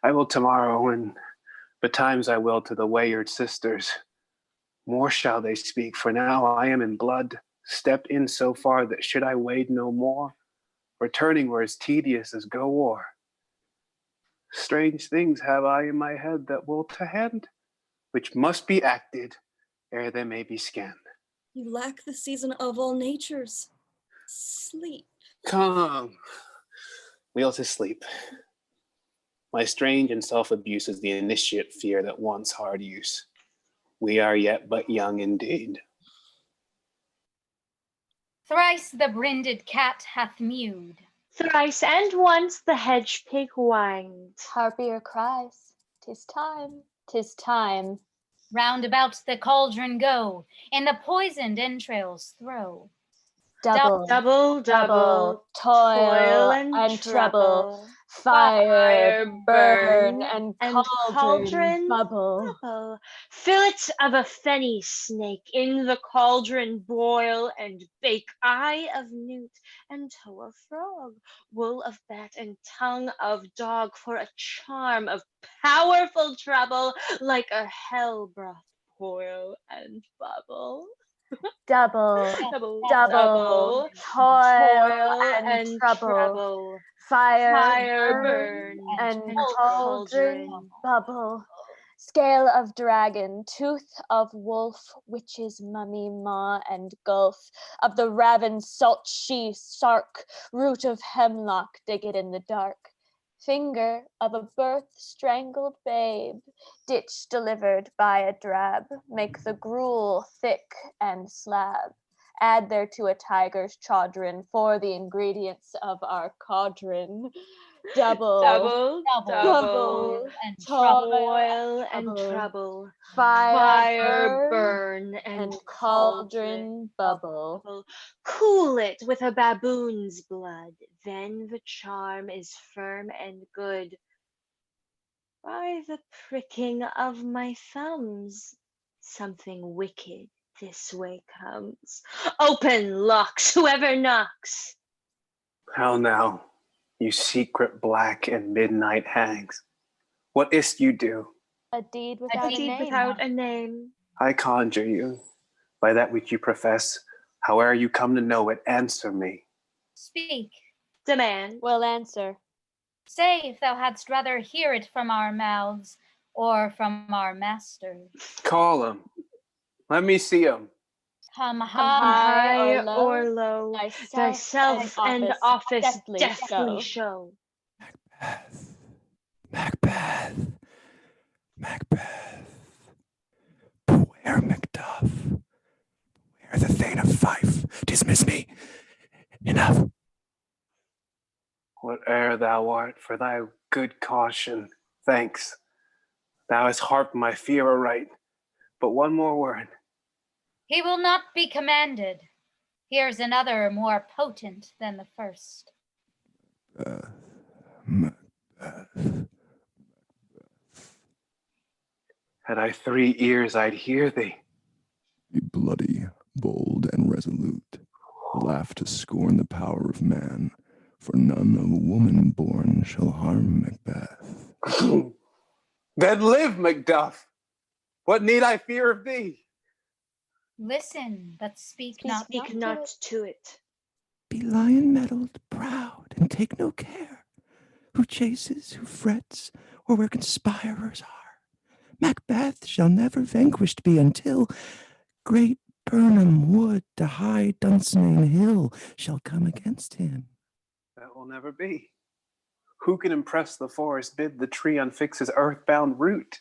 I will tomorrow, and betimes I will to the wayward sisters. More shall they speak, for now I am in blood, stepped in so far that should I wade no more, returning were as tedious as go o'er. Strange things have I in my head that will to hand, which must be acted ere they may be scanned. You lack the season of all natures. Sleep. Come, we'll to sleep. My strange and self-abuse is the initiate fear that wants hard use. We are yet but young indeed. Thrice the brinded cat hath mewed. Thrice and once the hedge pig whined. Harpier cries, 'tis time, 'tis time. Round about the cauldron go, in the poisoned entrails throw. Double, double, toil and trouble. Fire, burn, and cauldron bubble. Fillet of a fenny snake in the cauldron boil and bake. Eye of newt and toe of frog, wool of bat and tongue of dog for a charm of powerful trouble, like a hell broth boil and bubble. Double, toil and trouble. Fire, burn, and cauldron bubble. Scale of dragon, tooth of wolf, witch's mummy, maw and gulf, of the raven's salt she shark, root of hemlock, dig it in the dark. Finger of a birth strangled babe, ditch delivered by a drab, make the gruel thick and slab. Add thereto a tiger's chaudron for the ingredients of our cauldron. Double, and toil and trouble. Fire, burn, and cauldron bubble. Cool it with a baboon's blood, then the charm is firm and good. By the pricking of my thumbs, something wicked this way comes. Open, locks, whoever knocks. How now, you secret black and midnight hags? What is't you do? A deed without a name. I conjure you, by that which you profess, howe'er you come to know it, answer me. Speak. Demand. Will answer. Say if thou hadst rather hear it from our mouths or from our masters. Call him. Let me see him. Come high or low, thyself and office deftly show. Macbeth. Beware Macduff. Beware the Thane of Fife. Dismiss me. Enough. Whate'er thou art, for thy good caution, thanks. Thou hast harped my fear aright. But one more word. He will not be commanded. Here's another more potent than the first. Macbeth. Had I 3 ears, I'd hear thee. Be bloody, bold, and resolute. Laugh to scorn the power of man, for none of woman born shall harm Macbeth. Then live, Macduff. What need I fear of thee? Listen, but speak Not to it. Be lion-mettled, proud, and take no care who chases, who frets, or where conspirers are. Macbeth shall never vanquished be until great Burnham wood to high Dunsinane hill shall come against him. That will never be. Who can impress the forest, bid the tree unfix his earthbound root?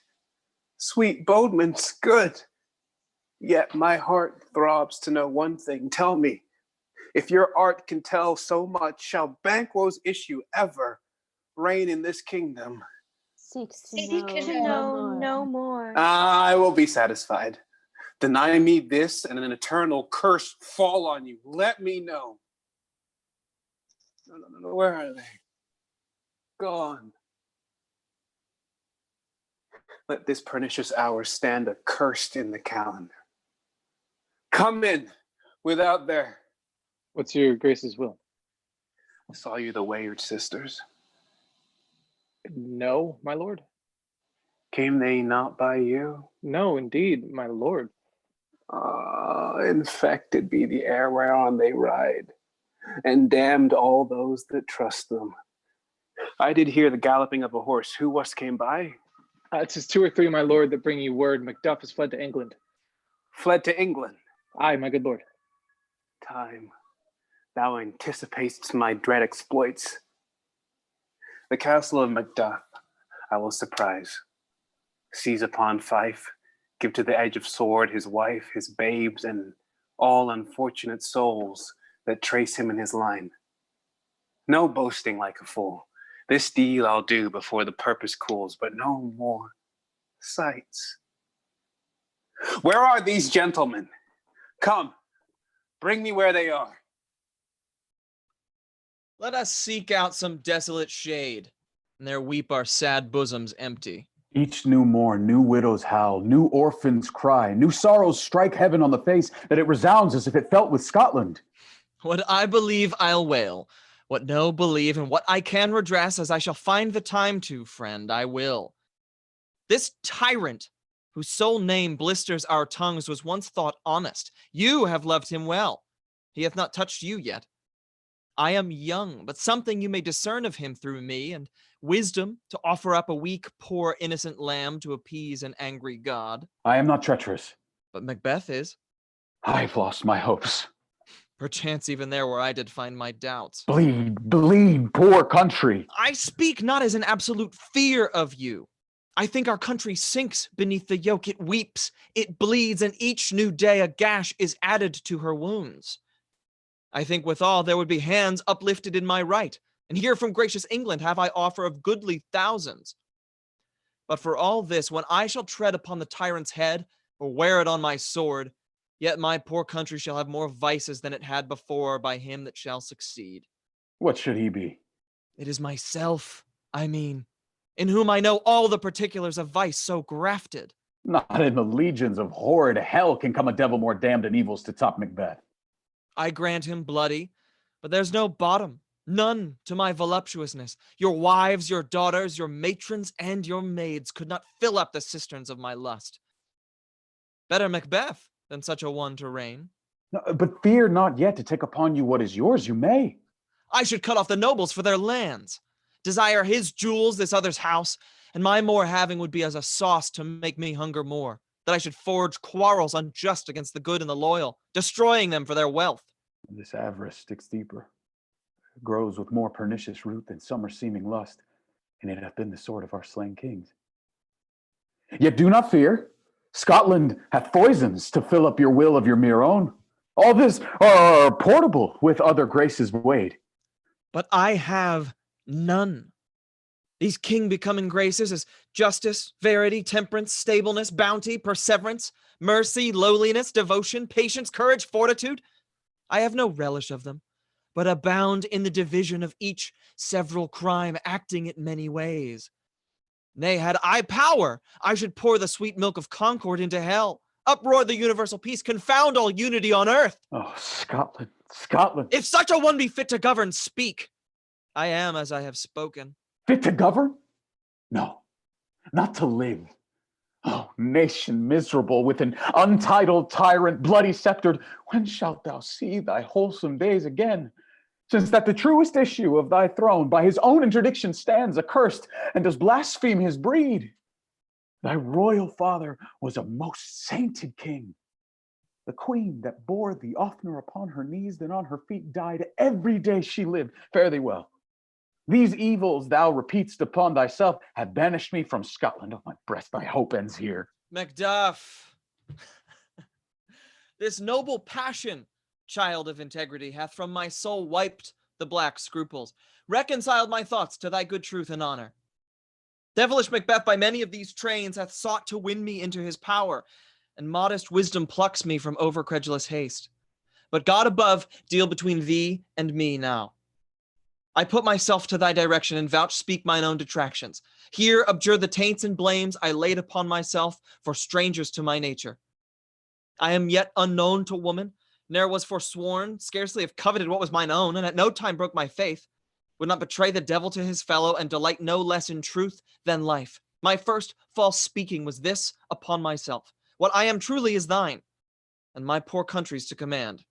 Sweet Bodman's good. Yet my heart throbs to know one thing. Tell me, if your art can tell so much, shall Banquo's issue ever reign in this kingdom? Seek To know no more. I will be satisfied. Deny me this, and an eternal curse fall on you. Let me know. No. Where are they? Gone. Let this pernicious hour stand accursed in the calendar. Come in, without there. What's your grace's will? Saw you the Wayward sisters? No, my lord. Came they not by you? No, indeed, my lord. Infected be the air whereon they ride, and damned all those that trust them. I did hear the galloping of a horse. Who was came by? It's just 2 or 3, my lord, that bring you word. Macduff has fled to England. Fled to England? Aye, my good lord. Time, thou anticipatest my dread exploits. The castle of Macduff I will surprise. Seize upon Fife, give to the edge of sword his wife, his babes, and all unfortunate souls that trace him in his line. No boasting like a fool. This deal I'll do before the purpose cools, but no more sights. Where are these gentlemen? Come, bring me where they are. Let us seek out some desolate shade, and there weep our sad bosoms empty. Each new morn, new widows howl, new orphans cry, new sorrows strike heaven on the face, that it resounds as if it felt with Scotland. What I believe, I'll wail. What no believe, and what I can redress, as I shall find the time to, friend, I will. This tyrant, whose sole name blisters our tongues, was once thought honest. You have loved him well. He hath not touched you yet. I am young, but something you may discern of him through me, and wisdom to offer up a weak, poor, innocent lamb to appease an angry god. I am not treacherous. But Macbeth is. I've lost my hopes. Perchance even there where I did find my doubts. Bleed, poor country. I speak not as an absolute fear of you. I think our country sinks beneath the yoke. It weeps, it bleeds, and each new day a gash is added to her wounds. I think withal there would be hands uplifted in my right, and here from gracious England have I offer of goodly thousands. But for all this, when I shall tread upon the tyrant's head, or wear it on my sword, yet my poor country shall have more vices than it had before by him that shall succeed. What should he be? It is myself, I mean, in whom I know all the particulars of vice so grafted. Not in the legions of horrid hell can come a devil more damned in evils to top Macbeth. I grant him bloody, but there's no bottom, none to my voluptuousness. Your wives, your daughters, your matrons, and your maids could not fill up the cisterns of my lust. Better Macbeth than such a one to reign. No, but fear not yet to take upon you what is yours, you may. I should cut off the nobles for their lands, desire his jewels, this other's house, and my more having would be as a sauce to make me hunger more, that I should forge quarrels unjust against the good and the loyal, destroying them for their wealth. This avarice sticks deeper, grows with more pernicious root than summer seeming lust, and it hath been the sword of our slain kings. Yet do not fear, Scotland hath foisons to fill up your will of your mere own. All this are portable with other graces weighed. But I have none. These king-becoming graces as justice, verity, temperance, stableness, bounty, perseverance, mercy, lowliness, devotion, patience, courage, fortitude. I have no relish of them, but abound in the division of each several crime, acting it many ways. Nay, had I power, I should pour the sweet milk of concord into hell, uproar the universal peace, confound all unity on earth. Oh, Scotland, Scotland. If such a one be fit to govern, speak. I am as I have spoken. Fit to govern? No, not to live. Oh, nation miserable, with an untitled tyrant, bloody sceptered, when shalt thou see thy wholesome days again? Since that the truest issue of thy throne by his own interdiction stands accursed, and does blaspheme his breed. Thy royal father was a most sainted king. The queen that bore thee oftener upon her knees than on her feet died every day she lived. Fare thee well. These evils thou repeatst upon thyself have banished me from Scotland. Oh, my breast, thy hope ends here. Macduff, this noble passion, child of integrity, hath from my soul wiped the black scruples, reconciled my thoughts to thy good truth and honor. Devilish Macbeth by many of these trains hath sought to win me into his power, and modest wisdom plucks me from overcredulous haste. But God above deal between thee and me now. I put myself to thy direction, and vouch speak mine own detractions. Here abjure the taints and blames I laid upon myself for strangers to my nature. I am yet unknown to woman, ne'er was forsworn, scarcely have coveted what was mine own, and at no time broke my faith, would not betray the devil to his fellow, and delight no less in truth than life. My first false speaking was this upon myself. What I am truly is thine, and my poor country's to command.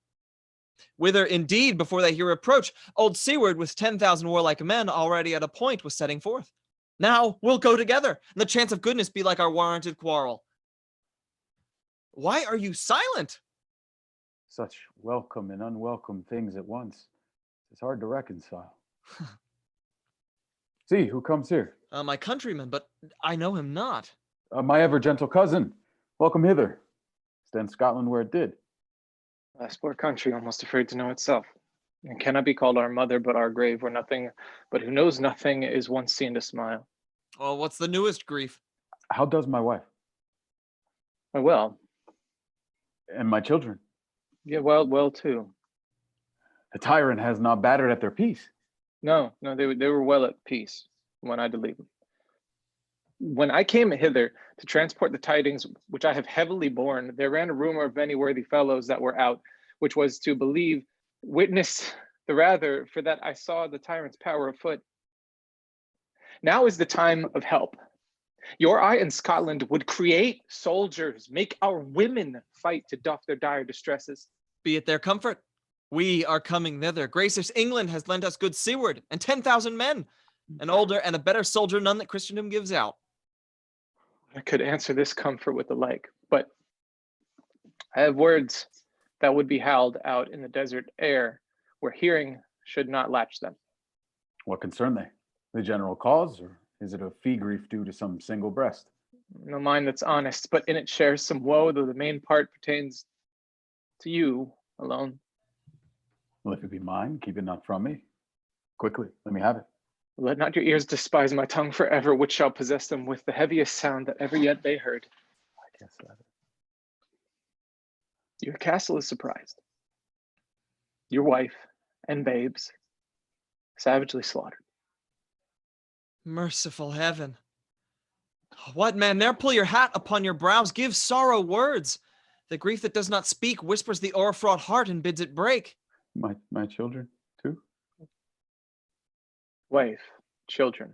Whither, indeed, before they hear reproach, old Seward with 10,000 warlike men already at a point was setting forth. Now we'll go together, and the chance of goodness be like our warranted quarrel. Why are you silent? Such welcome and unwelcome things at once. It's hard to reconcile. See, who comes here? My countryman, but I know him not. My ever-gentle cousin. Welcome hither. Stand Scotland where it did. Last poor country, almost afraid to know itself. And cannot be called our mother, but our grave, where nothing, but who knows nothing, is once seen to smile. Well, what's the newest grief? How does my wife? Well. And my children? Yeah, well too. The tyrant has not battered at their peace. No, they were well at peace when I did leave them. When I came hither to transport the tidings which I have heavily borne, there ran a rumor of many worthy fellows that were out, which was to believe, witness the rather, for that I saw the tyrant's power afoot. Now is the time of help. Your eye in Scotland would create soldiers, make our women fight to doff their dire distresses. Be it their comfort. We are coming thither. Gracious England has lent us good Seward and 10,000 men, an older and a better soldier none that Christendom gives out. I could answer this comfort with the like, but I have words that would be howled out in the desert air, where hearing should not latch them. What concern they? The general cause, or is it a fee grief due to some single breast? No mind that's honest, but in it shares some woe, though the main part pertains to you alone. Well, if it be mine, keep it not from me. Quickly, let me have it. Let not your ears despise my tongue forever, which shall possess them with the heaviest sound that ever yet they heard. I guess that. Your castle is surprised. Your wife and babes savagely slaughtered. Merciful heaven. What, man, ne'er pull your hat upon your brows, give sorrow words. The grief that does not speak whispers the o'erfraught heart and bids it break. My children, too? Wife, children,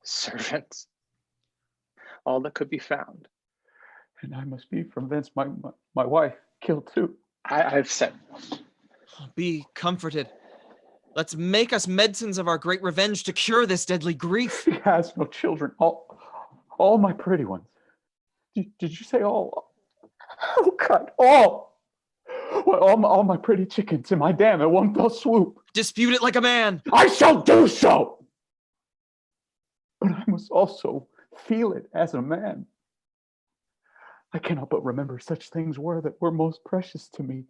servants, all that could be found. And I must be from thence my wife killed too. I've said. Be comforted. Let's make us medicines of our great revenge to cure this deadly grief. She has no children, all my pretty ones. Did you say all? Oh God, all! Well, all my pretty chickens and my dam at one fell swoop. Dispute it like a man. I shall do so! But I must also feel it as a man. I cannot but remember such things that were most precious to me.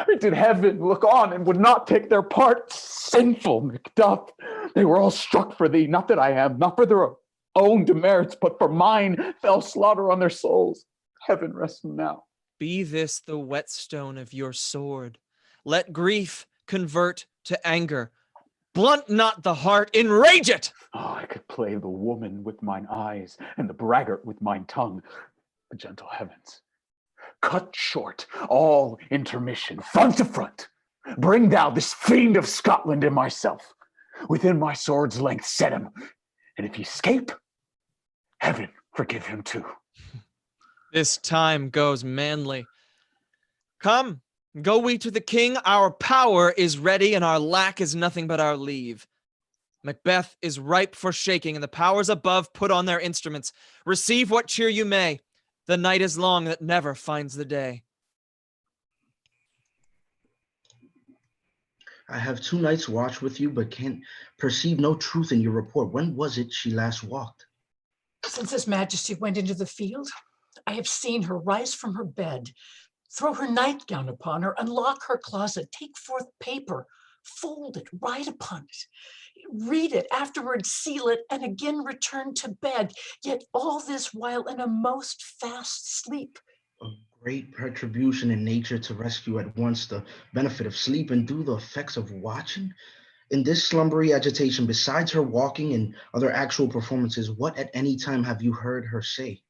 Or did heaven look on and would not take their part? Sinful Macduff, they were all struck for thee, not that I am, not for their own demerits, but for mine fell slaughter on their souls. Heaven rest them now. Be this the whetstone of your sword. Let grief convert to anger. Blunt not the heart, enrage it! Oh, I could play the woman with mine eyes and the braggart with mine tongue. Gentle heavens, cut short all intermission, front to front. Bring thou this fiend of Scotland and myself. Within my sword's length set him, and if he escape, heaven forgive him too. This time goes manly. Come, go we to the king. Our power is ready, and our lack is nothing but our leave. Macbeth is ripe for shaking, and the powers above put on their instruments. Receive what cheer you may. The night is long that never finds the day. I have 2 nights' watch with you, but can perceive no truth in your report. When was it she last walked? Since His Majesty went into the field, I have seen her rise from her bed, throw her nightgown upon her, unlock her closet, take forth paper, fold it, write upon it, read it, afterward seal it, and again return to bed, yet all this while in a most fast sleep. A great retribution in nature to rescue at once the benefit of sleep and do the effects of watching. In this slumbery agitation, besides her walking and other actual performances, what at any time have you heard her say?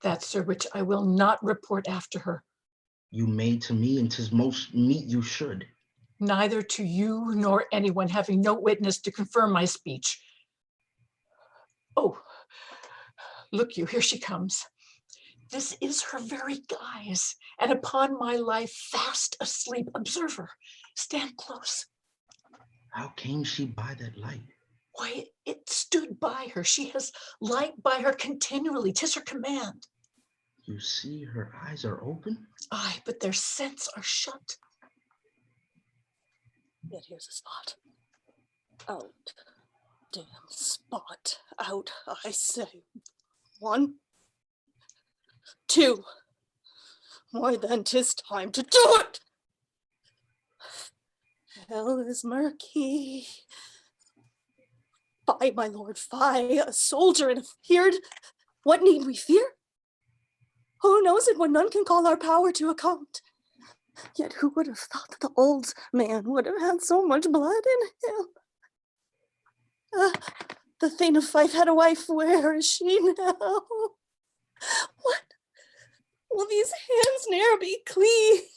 That, sir, which I will not report after her. You may to me, and 'tis most meet you should. Neither to you nor anyone, having no witness to confirm my speech. Oh, look you, here she comes. This is her very guise, and upon my life, fast asleep. Observe her, stand close. How came she by that light? Why, it stood by her. She has light by her continually. 'Tis her command. You see her eyes are open? Aye, but their scents are shut. Yet here's a spot. Out. Damn spot. Out, I say. 1, 2. Why then 'tis time to do it. Hell is murky. Fie, my lord, fie, a soldier and a feared. What need we fear? Who knows it when none can call our power to account? Yet who would have thought that the old man would have had so much blood in him? The Thane of Fife had a wife, where is she now? What? Will these hands ne'er be clean?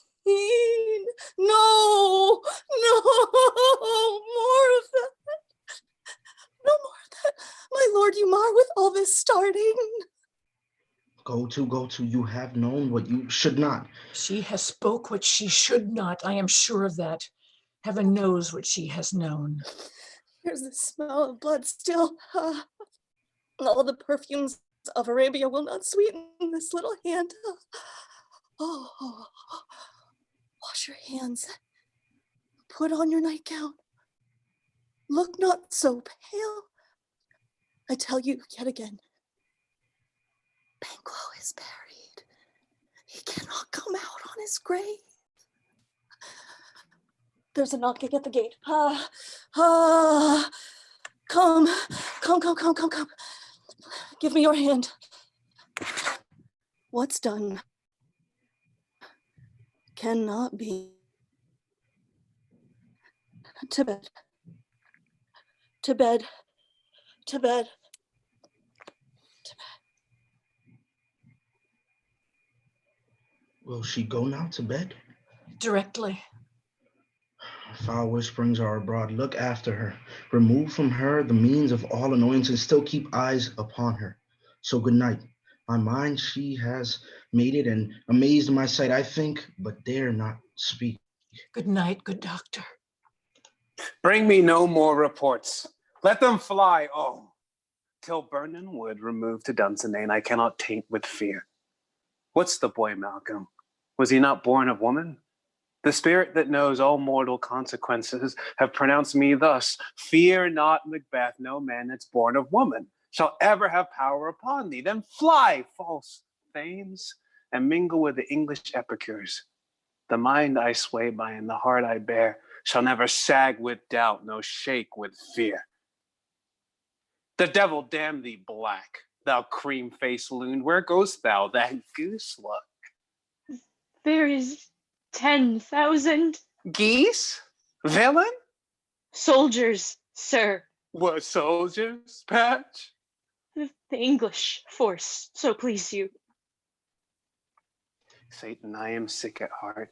No, no, more of that. No more of that, my lord, you mar with all this starting. Go to, you have known what you should not. She has spoke what she should not, I am sure of that. Heaven knows what she has known. Here's the smell of blood still. All the perfumes of Arabia will not sweeten this little hand. Oh, wash your hands. Put on your nightgown. Look not so pale. I tell you yet again, Banquo is buried. He cannot come out on his grave. There's a knocking at the gate. Come. Give me your hand. What's done cannot be. To bed. To bed. To bed. Will she go now to bed? Directly. Foul whisperings are abroad. Look after her. Remove from her the means of all annoyance and still keep eyes upon her. So good night. My mind she has made it and amazed my sight, I think, but dare not speak. Good night, good doctor. Bring me no more reports. Let them fly, oh, till Burnin Wood remove to Dunsinane I cannot taint with fear. What's the boy, Malcolm? Was he not born of woman? The spirit that knows all mortal consequences have pronounced me thus: fear not, Macbeth, no man that's born of woman shall ever have power upon thee. Then fly, false thanes, and mingle with the English epicures. The mind I sway by and the heart I bear shall never sag with doubt, no shake with fear. The devil damn thee, black, thou cream-faced loon. Where goest thou, that goose look? There is 10,000 geese? Villain? Soldiers, sir. What soldiers, Patch? The English force, so please you. Satan, I am sick at heart.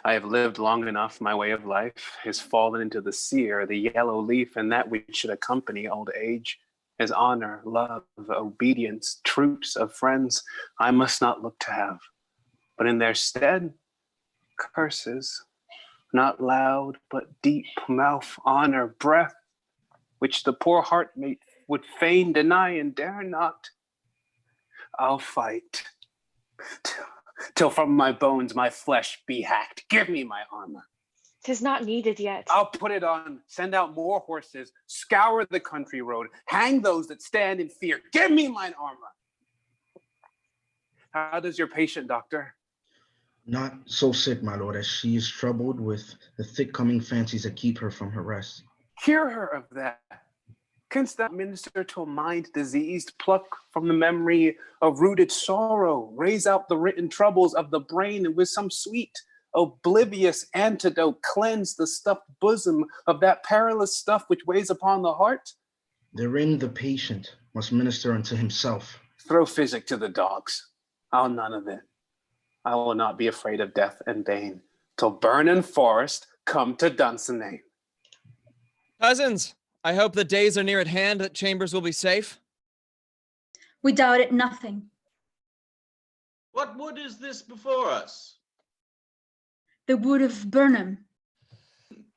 I have lived long enough, my way of life is fallen into the sear, the yellow leaf, and that which should accompany old age, as honor, love, obedience, troops of friends, I must not look to have, but in their stead, curses, not loud, but deep mouth, honor, breath, which the poor heartmate would fain deny and dare not. I'll fight till from my bones my flesh be hacked. Give me my armor. 'Tis not needed yet. I'll put it on, send out more horses, scour the country road, hang those that stand in fear. Give me mine armor. How does your patient, doctor? Not so sick, my lord, as she is troubled with the thick coming fancies that keep her from her rest. Cure her of that. Canst thou minister to a mind diseased, pluck from the memory of rooted sorrow, raise out the written troubles of the brain, and with some sweet, oblivious antidote, cleanse the stuffed bosom of that perilous stuff which weighs upon the heart? Therein the patient must minister unto himself. Throw physic to the dogs. I'll none of it. I will not be afraid of death and bane, till burn and forest come to Dunsinane. Cousins, I hope the days are near at hand that Chambers will be safe. We doubt it nothing. What wood is this before us? The wood of Burnham.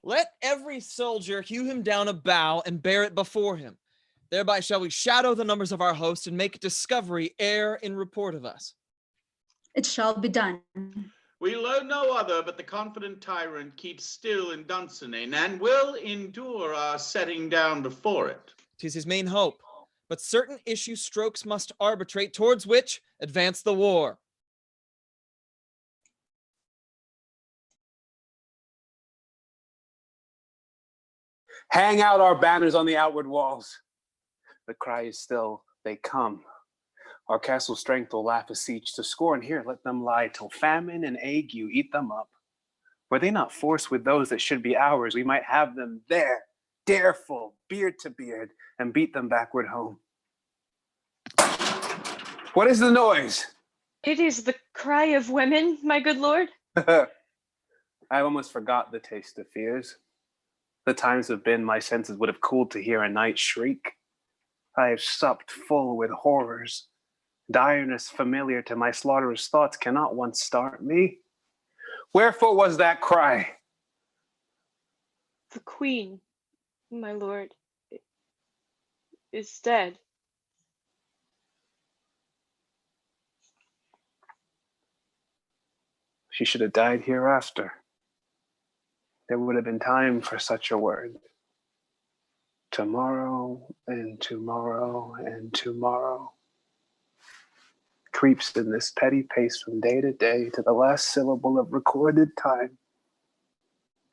Let every soldier hew him down a bough and bear it before him. Thereby shall we shadow the numbers of our host and make discovery ere in report of us. It shall be done. We know no other, but the confident tyrant keeps still in Dunsinane, and will endure our setting down before it. 'Tis his main hope, but certain issue strokes must arbitrate, towards which advance the war. Hang out our banners on the outward walls. The cry is still, they come. Our castle strength will laugh a siege to scorn. Here, let them lie till famine and ague eat them up. Were they not forced with those that should be ours, we might have them there, dareful, beard to beard, and beat them backward home. What is the noise? It is the cry of women, my good lord. I almost forgot the taste of fears. The times have been my senses would have cooled to hear a night shriek. I have supped full with horrors. Direness familiar to my slaughterous thoughts cannot once start me. Wherefore was that cry? The queen, my lord, is dead. She should have died hereafter. There would have been time for such a word. Tomorrow and tomorrow and tomorrow creeps in this petty pace from day to day to the last syllable of recorded time.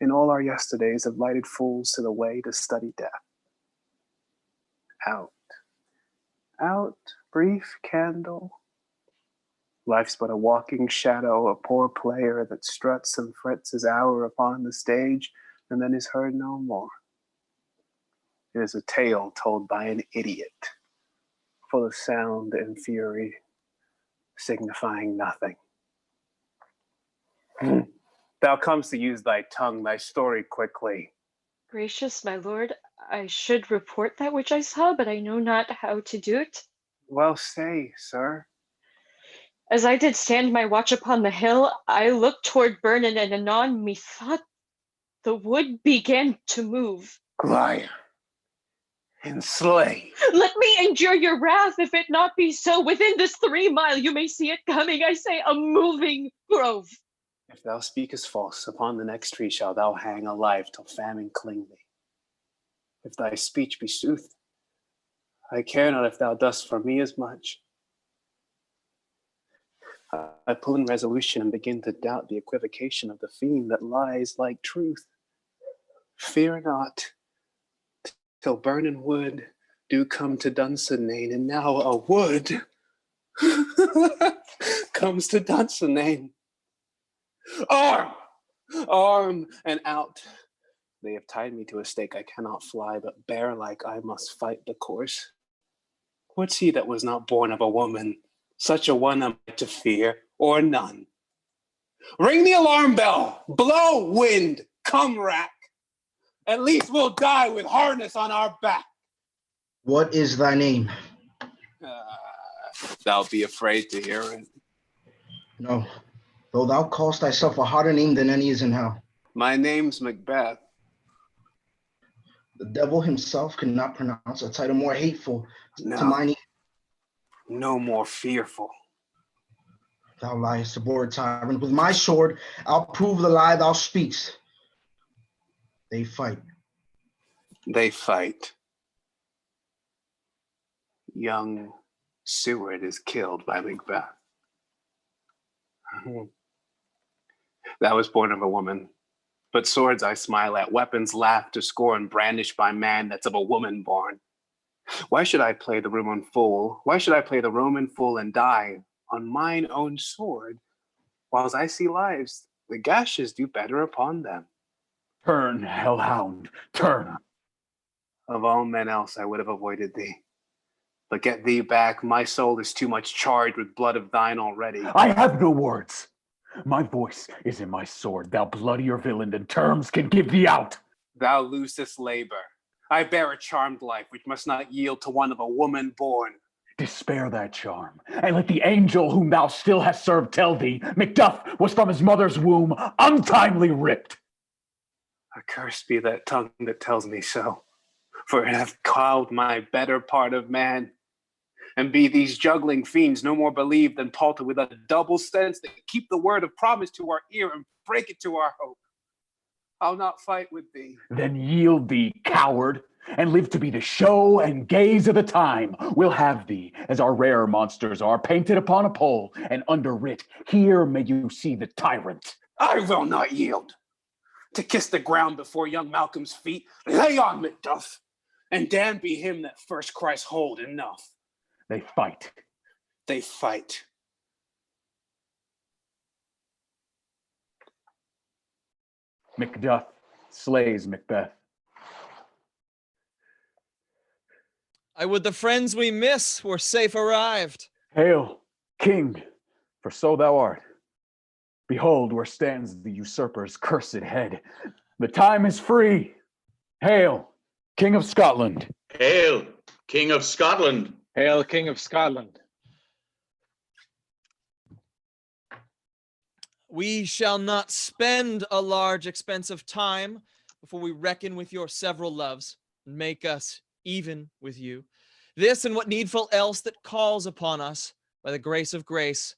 In all our yesterdays have lighted fools to the way to study death. Out, out, brief candle. Life's but a walking shadow, a poor player that struts and frets his hour upon the stage and then is heard no more. It is a tale told by an idiot, full of sound and fury, signifying nothing. Thou comest to use thy tongue, thy story quickly. Gracious, my lord, I should report that which I saw, but I know not how to do it. Well, say, sir. As I did stand my watch upon the hill, I looked toward Burnham, and anon methought the wood began to move. Liar and slay. Let me endure your wrath, if it not be so. Within this 3 mile you may see it coming, I say, a moving grove. If thou speakest false, upon the next tree shalt thou hang alive till famine cling thee. If thy speech be sooth, I care not if thou dost for me as much. I pull in resolution and begin to doubt the equivocation of the fiend that lies like truth. Fear not, till burning wood do come to Dunsinane, and now a wood comes to Dunsinane. Arm! Arm and out. They have tied me to a stake. I cannot fly, but bear-like I must fight the course. What's he that was not born of a woman? Such a one am I to fear, or none. Ring the alarm bell! Blow, wind! Come, rack! At least we'll die with harness on our back. What is thy name? Thou be afraid to hear it. No, though thou callest thyself a harder name than any is in hell. My name's Macbeth. The devil himself cannot pronounce a title more hateful to mine. No more fearful. Thou liest, abhorred tyrant. With my sword, I'll prove the lie thou speakst. They fight. They fight. Young Seward is killed by Macbeth. That was born of a woman. But swords I smile at, weapons laugh to scorn, brandished by man that's of a woman born. Why should I play the Roman fool? Why should I play the Roman fool and die on mine own sword, whilst I see lives, the gashes do better upon them? Turn, hellhound, turn. Of all men else I would have avoided thee. But get thee back, my soul is too much charged with blood of thine already. I have no words. My voice is in my sword, thou bloodier villain than terms can give thee out. Thou losest labor. I bear a charmed life which must not yield to one of a woman born. Despair that charm, and let the angel whom thou still hast served tell thee, Macduff was from his mother's womb untimely ripped. Accursed be that tongue that tells me so, for it hath cowed my better part of man. And be these juggling fiends no more believed than palter with a double sense that keep the word of promise to our ear and break it to our hope. I'll not fight with thee. Then yield thee, coward, and live to be the show and gaze of the time. We'll have thee, as our rare monsters are, painted upon a pole, and underwrit, here may you see the tyrant. I will not yield. To kiss the ground before young Malcolm's feet, lay on, Macduff, and damned be him that first cries hold enough. They fight. They fight. Macduff slays Macbeth. I would the friends we miss were safe arrived. Hail, King, for so thou art. Behold, where stands the usurper's cursed head. The time is free. Hail, King of Scotland. Hail, King of Scotland. Hail, King of Scotland. We shall not spend a large expense of time before we reckon with your several loves and make us even with you. This and what needful else that calls upon us by the grace of grace,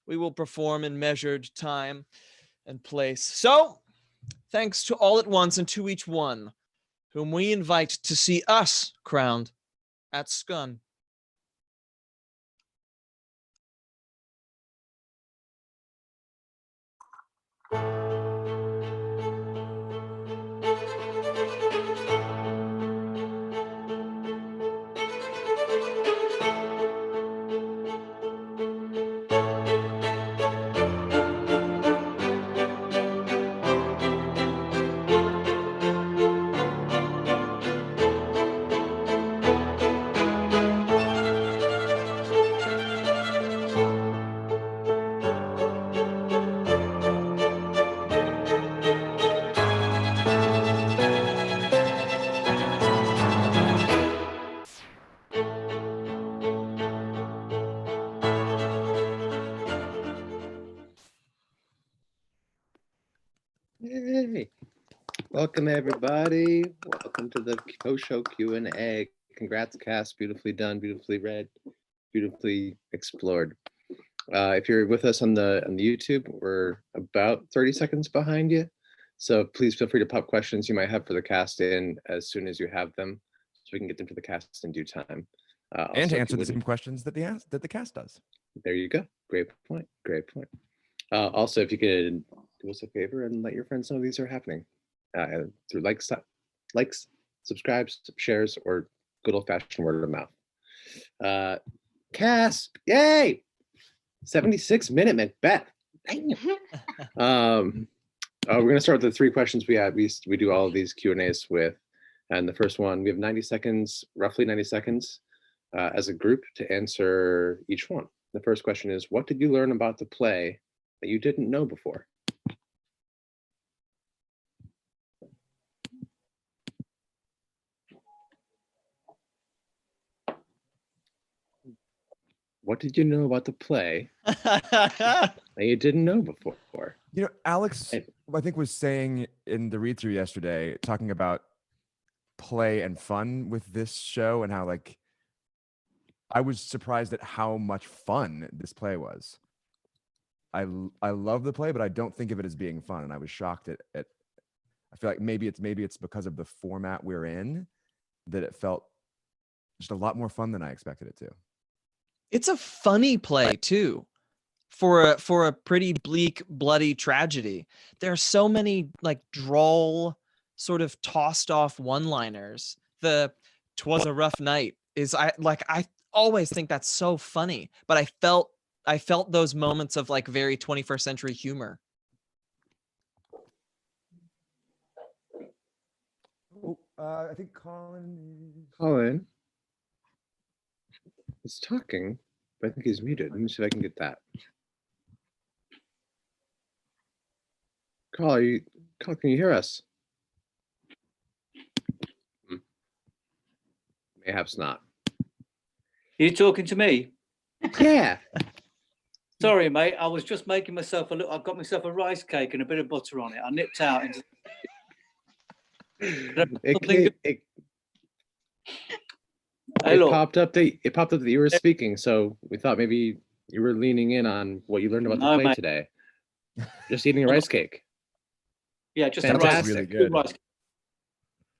we will perform in measured time and place. So, thanks to all at once and to each one whom we invite to see us crowned at Scone. Yay! Welcome everybody. Welcome to the post-show Q&A. Congrats, cast. Beautifully done, beautifully read, beautifully explored. If you're with us on the YouTube, we're about 30 seconds behind you. So please feel free to pop questions you might have for the cast in as soon as you have them, so we can get them to the cast in due time. And to answer the same questions that the cast does. There you go. Great point. Great point. Also, if you could do us a favor and let your friends know these are happening through likes, subscribes, shares, or good old-fashioned word of mouth. Cass, yay! 76-minute Macbeth. We're going to start with the 3 questions we had. We do all of these Q&As with. And the first one, we have 90 seconds, roughly 90 seconds as a group to answer each one. The first question is, what did you learn about the play that you didn't know before? What did you know about the play that you didn't know before? You know, Alex, I think, was saying in the read-through yesterday, talking about play and fun with this show and how, like, I was surprised at how much fun this play was. I love the play, but I don't think of it as being fun, and I was shocked at I feel like maybe it's because of the format we're in that it felt just a lot more fun than I expected it to. It's a funny play too, for a pretty bleak, bloody tragedy. There are so many like droll, sort of tossed off one-liners. The "'twas a rough night" is I always think that's so funny, but I felt those moments of like very 21st century humor. I think Colin is talking, but I think he's muted. Let me see if I can get that. Colin, can you hear us? Mayhaps not. You talking to me? Yeah. Sorry, mate. I was just making myself I got myself a rice cake and a bit of butter on it. I nipped out into. It popped up that you were speaking, so we thought maybe you were leaning in on what you learned about the play today. Just eating a rice cake. Yeah, just fantastic. a rice really cake. good. Rice cake.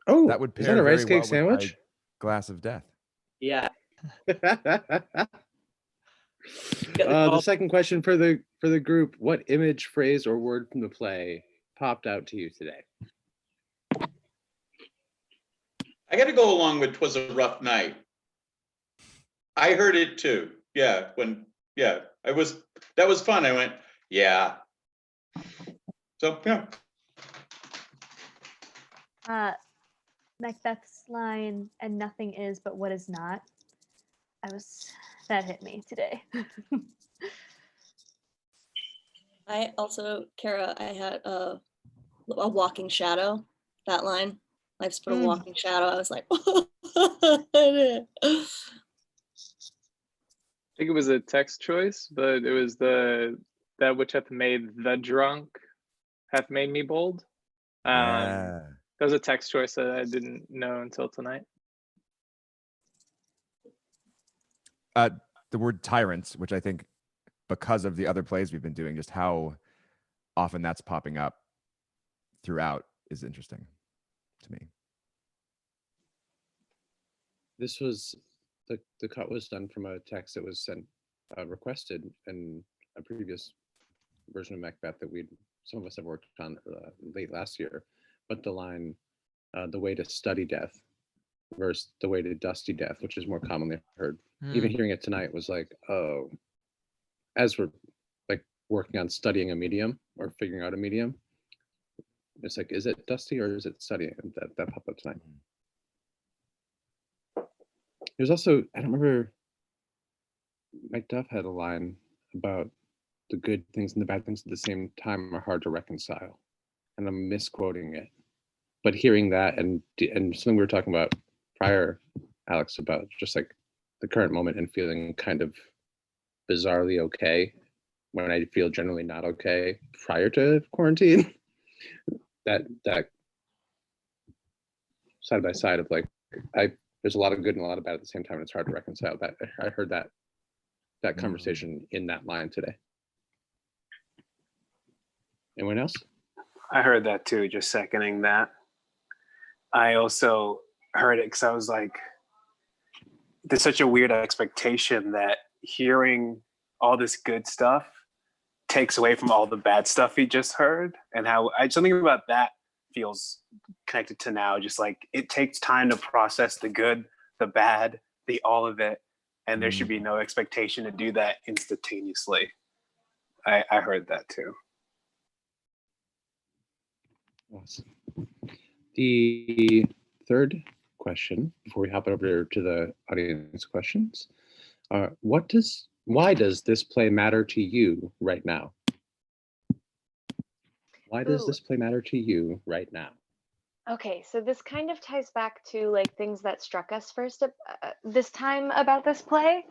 Oh, that would pair is that a rice very cake well with sandwich? my glass of death. Yeah. The second question for the group: what image, phrase, or word from the play popped out to you today? I got to go along with "'Twas a rough night." I heard it too. Yeah, that was fun. I went, yeah. So yeah. Macbeth's line, "and nothing is but what is not." That hit me today. I also, Kara, I had a walking shadow, that line. Life's but a walking shadow. I was like, I think it was a text choice, but it was that which hath made the drunk hath made me bold. Yeah. That was a text choice that I didn't know until tonight. The word tyrants, which I think, because of the other plays we've been doing, just how often that's popping up throughout is interesting to me. This was the cut was done from a text that was sent requested in a previous version of Macbeth that some of us have worked on late last year. But the line, "the way to study death" versus "the way to dusty death," which is more commonly heard. Even hearing it tonight was like, oh, as we're like working on studying a medium or figuring out a medium, it's like, is it dusty or is it studying? That popped up tonight. There's also, I don't remember, Macduff had a line about the good things and the bad things at the same time are hard to reconcile. And I'm misquoting it. But hearing that and something we were talking about prior, Alex, about just like the current moment and feeling kind of bizarrely okay when I feel generally not okay prior to quarantine. that side by side of like, there's a lot of good and a lot of bad at the same time, and it's hard to reconcile that. I heard that conversation in that line today. Anyone else? I heard that too, just seconding that. I also heard it because I was like, there's such a weird expectation that hearing all this good stuff takes away from all the bad stuff he just heard, and how something about that feels connected to now. Just like it takes time to process the good, the bad, the all of it, and there should be no expectation to do that instantaneously. I heard that too. Awesome. The third question, before we hop over to the audience questions, why does this play matter to you right now? Why does this play matter to you right now? Okay, so this kind of ties back to like things that struck us first this time about this play.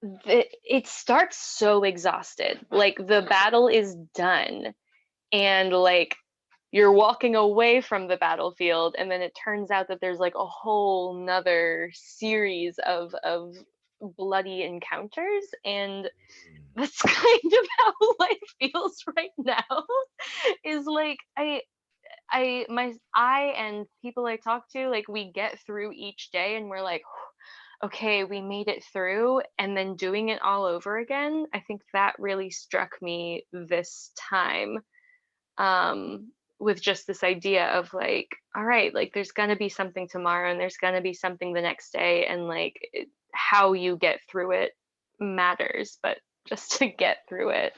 It starts so exhausted, like the battle is done and like you're walking away from the battlefield, and then it turns out that there's like a whole nother series of bloody encounters, and that's kind of how life feels right now. Is like I and people I talk to, like we get through each day and we're like, okay, we made it through, and then doing it all over again, I think that really struck me this time, with just this idea of like, all right, like there's gonna be something tomorrow and there's gonna be something the next day, and like how you get through it matters, but just to get through it.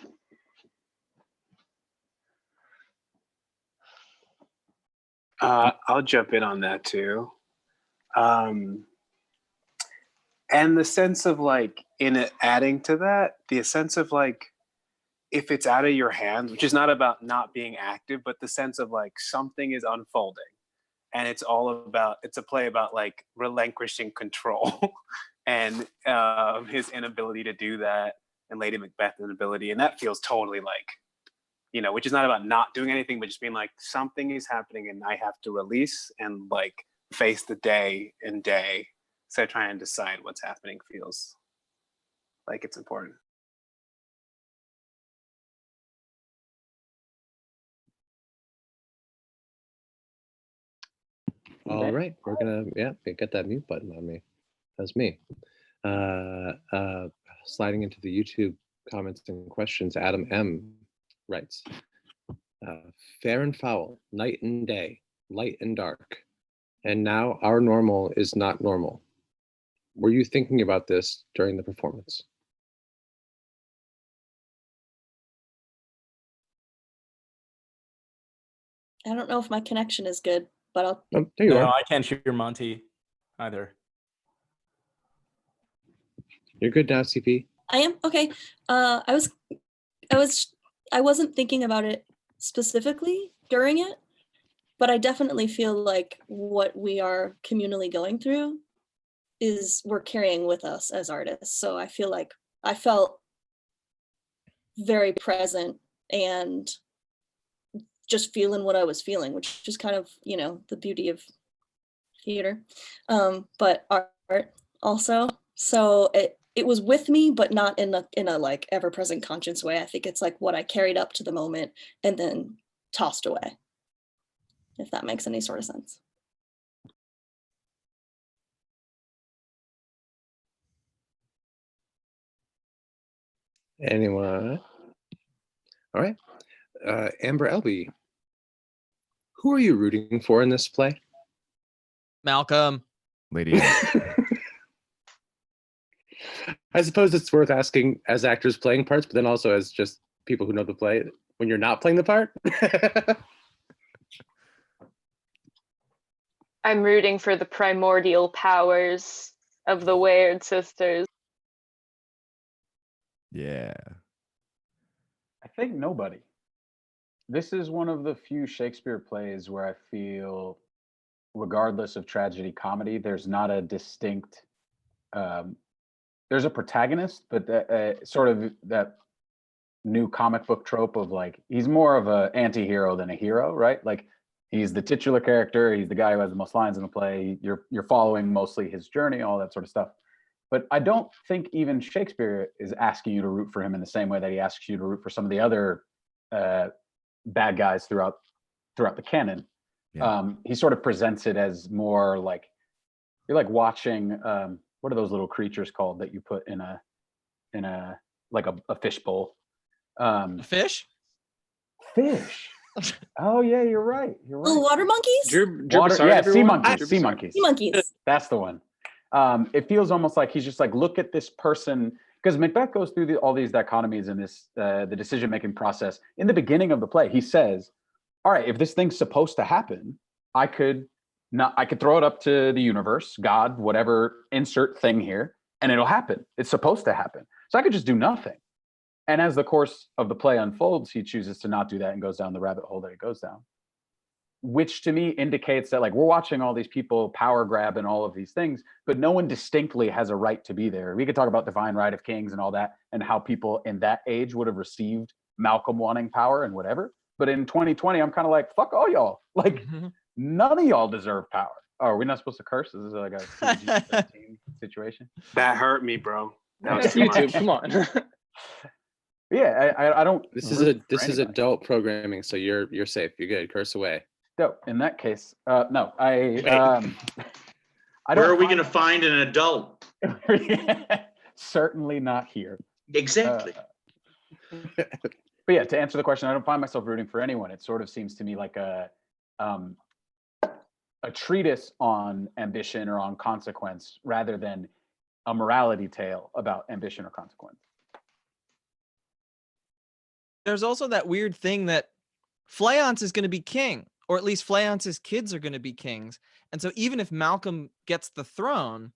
I'll jump in on that too. And the sense of like, in it, adding to that, the sense of like, if it's out of your hands, which is not about not being active, but the sense of like something is unfolding, and it's a play about like relinquishing control and his inability to do that, and Lady Macbeth's inability, and that feels totally like, which is not about not doing anything, but just being like, something is happening and I have to release and like face the day and day. So trying to decide what's happening feels like it's important. All right, we're gonna get that mute button on me. That's me. Sliding into the YouTube comments and questions, Adam M writes, fair and foul, night and day, light and dark, and now our normal is not normal. Were you thinking about this during the performance? I don't know if my connection is good, but I'll. Oh, there you No, are. I can't hear Monty either. You're good now, CP. I am okay. I wasn't thinking about it specifically during it, but I definitely feel like what we are communally going through is we're carrying with us as artists. So I feel like I felt very present and just feeling what I was feeling, which is kind of, the beauty of theater, but art also. So it was with me, but not in a like ever-present conscious way. I think it's like what I carried up to the moment and then tossed away, if that makes any sort of sense. Anyone? All right. Amber Elby, who are you rooting for in this play? Malcolm. Lady. I suppose it's worth asking as actors playing parts, but then also as just people who know the play when you're not playing the part. I'm rooting for the primordial powers of the Weird Sisters. Yeah. I think nobody. This is one of the few Shakespeare plays where I feel, regardless of tragedy comedy, there's not a distinct, there's a protagonist, but sort of that new comic book trope of like, he's more of an anti-hero than a hero, right? Like he's the titular character, he's the guy who has the most lines in the play, you're following mostly his journey, all that sort of stuff. But I don't think even Shakespeare is asking you to root for him in the same way that he asks you to root for some of the other bad guys throughout the canon. Yeah. He sort of presents it as more like, you're like watching, what are those little creatures called that you put in a in a like a fish bowl. A fish? Fish. Oh yeah, you're right. You're right. Little water monkeys? Yeah, sea everyone. monkeys. Sea monkeys. Sea monkeys. That's the one. It feels almost like he's just like, look at this person, because Macbeth goes through all these dichotomies in this the decision-making process. In the beginning of the play, he says, all right, if this thing's supposed to happen, I could throw it up to the universe, God, whatever, insert thing here, and it'll happen. It's supposed to happen. So I could just do nothing. And as the course of the play unfolds, he chooses to not do that and goes down the rabbit hole that it goes down, which to me indicates that like we're watching all these people power grab and all of these things, but no one distinctly has a right to be there. We could talk about divine right of kings and all that and how people in that age would have received Malcolm wanting power and whatever. But in 2020, I'm kind of like, fuck all y'all. Like none of y'all deserve power. Oh, are we not supposed to curse? This is like a PG-13 situation. That hurt me, bro. That was That's too YouTube. much. Come on. Yeah, I don't. This is adult programming, so you're safe. You're good. Curse away. No, in that case, no. I don't. Where are we going to find an adult? Certainly not here. Exactly. But yeah, to answer the question, I don't find myself rooting for anyone. It sort of seems to me like a treatise on ambition or on consequence rather than a morality tale about ambition or consequence. There's also that weird thing that Fleance is going to be king, or at least Fleance's kids are going to be kings. And so even if Malcolm gets the throne,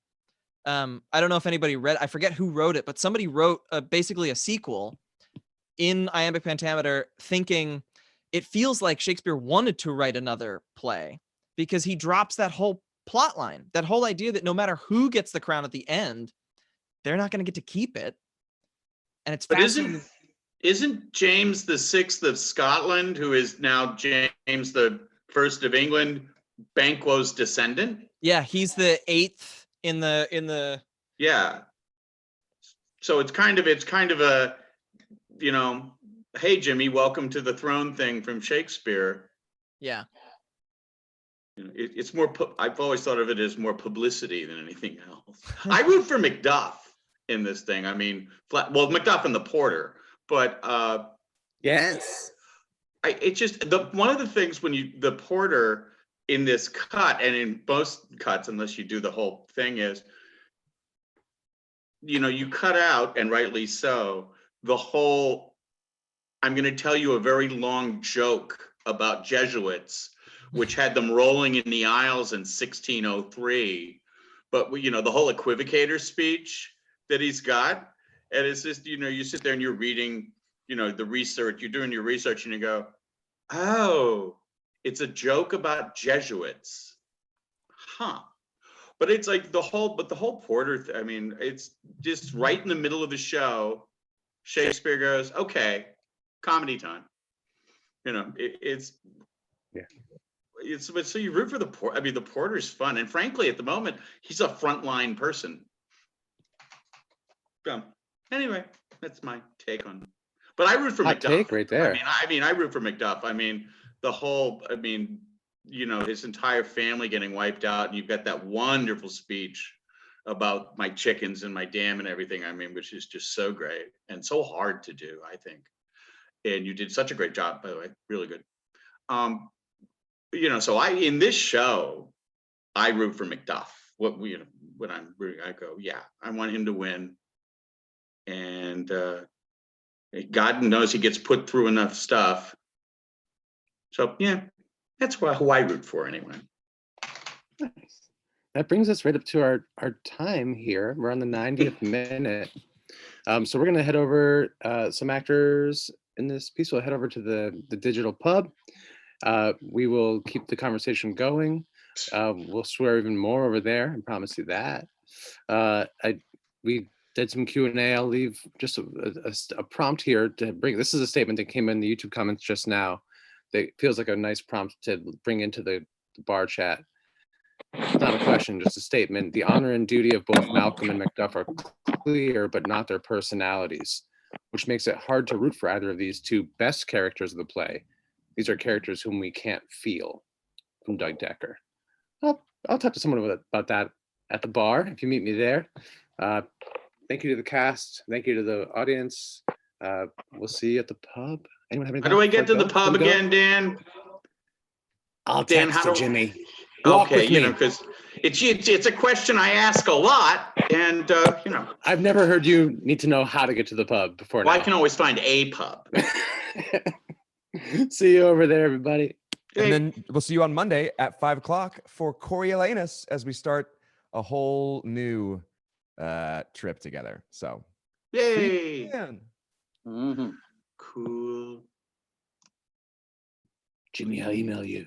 I don't know if anybody read, I forget who wrote it, but somebody wrote basically a sequel in Iambic Pentameter thinking it feels like Shakespeare wanted to write another play because he drops that whole plot line, that whole idea that no matter who gets the crown at the end, they're not going to get to keep it. And it's fascinating. Isn't James the Sixth of Scotland, who is now James the First of England, Banquo's descendant? Yeah, he's the 8th in the. Yeah. So it's kind of a, hey Jimmy, welcome to the throne thing from Shakespeare. Yeah. It's more. I've always thought of it as more publicity than anything else. I root for Macduff in this thing. I mean, Macduff and the Porter. But yes, it's just one of the things when the Porter in this cut and in most cuts, unless you do the whole thing, is you cut out, and rightly so, the whole. I'm going to tell you a very long joke about Jesuits, which had them rolling in the aisles in 1603. But the whole equivocator speech that he's got. And it's just, you sit there and you're reading, the research, you're doing your research and you go, oh, it's a joke about Jesuits. Huh. But it's like the whole Porter, I mean, it's just right in the middle of the show. Shakespeare goes, okay, comedy time. So you root for the Porter. I mean, the Porter's fun. And frankly, at the moment, he's a frontline person. Anyway, that's my take on it. But I root for Macduff. Take right there. I root for Macduff. I mean, his entire family getting wiped out, and you've got that wonderful speech about my chickens and my dam and everything. I mean, which is just so great and so hard to do, I think. And you did such a great job, by the way, really good. So in this show, I root for Macduff. When I'm rooting, I go, yeah, I want him to win. And God knows he gets put through enough stuff. So yeah, that's who I root for anyway. Nice. That brings us right up to our time here. We're on the 90th minute. So we're gonna head over. Some actors in this piece will head over to the digital pub. We will keep the conversation going. We'll swear even more over there. I promise you that. We did some Q&A. I'll leave just a prompt here to bring. This is a statement that came in the YouTube comments just now. That feels like a nice prompt to bring into the bar chat. It's not a question, just a statement. The honor and duty of both Malcolm and Macduff are clear, but not their personalities, which makes it hard to root for either of these two best characters of the play. These are characters whom we can't feel. From Doug Decker. I'll talk to someone about that at the bar if you meet me there. Thank you to the cast. Thank you to the audience. We'll see you at the pub. Anyone have anything? How do I get to the before pub we go? again, Dan? I'll Dan, text how you, do- Jimmy. Walk Okay, with you me. know, because it's a question I ask a lot, and you know. I've never heard you need to know how to get to the pub before Well, now. I can always find a pub. See you over there, everybody. And then we'll see you on Monday at 5 o'clock for Coriolanus as we start a whole new trip together. So, see you Yay! then. Cool. Jimmy, I'll email you.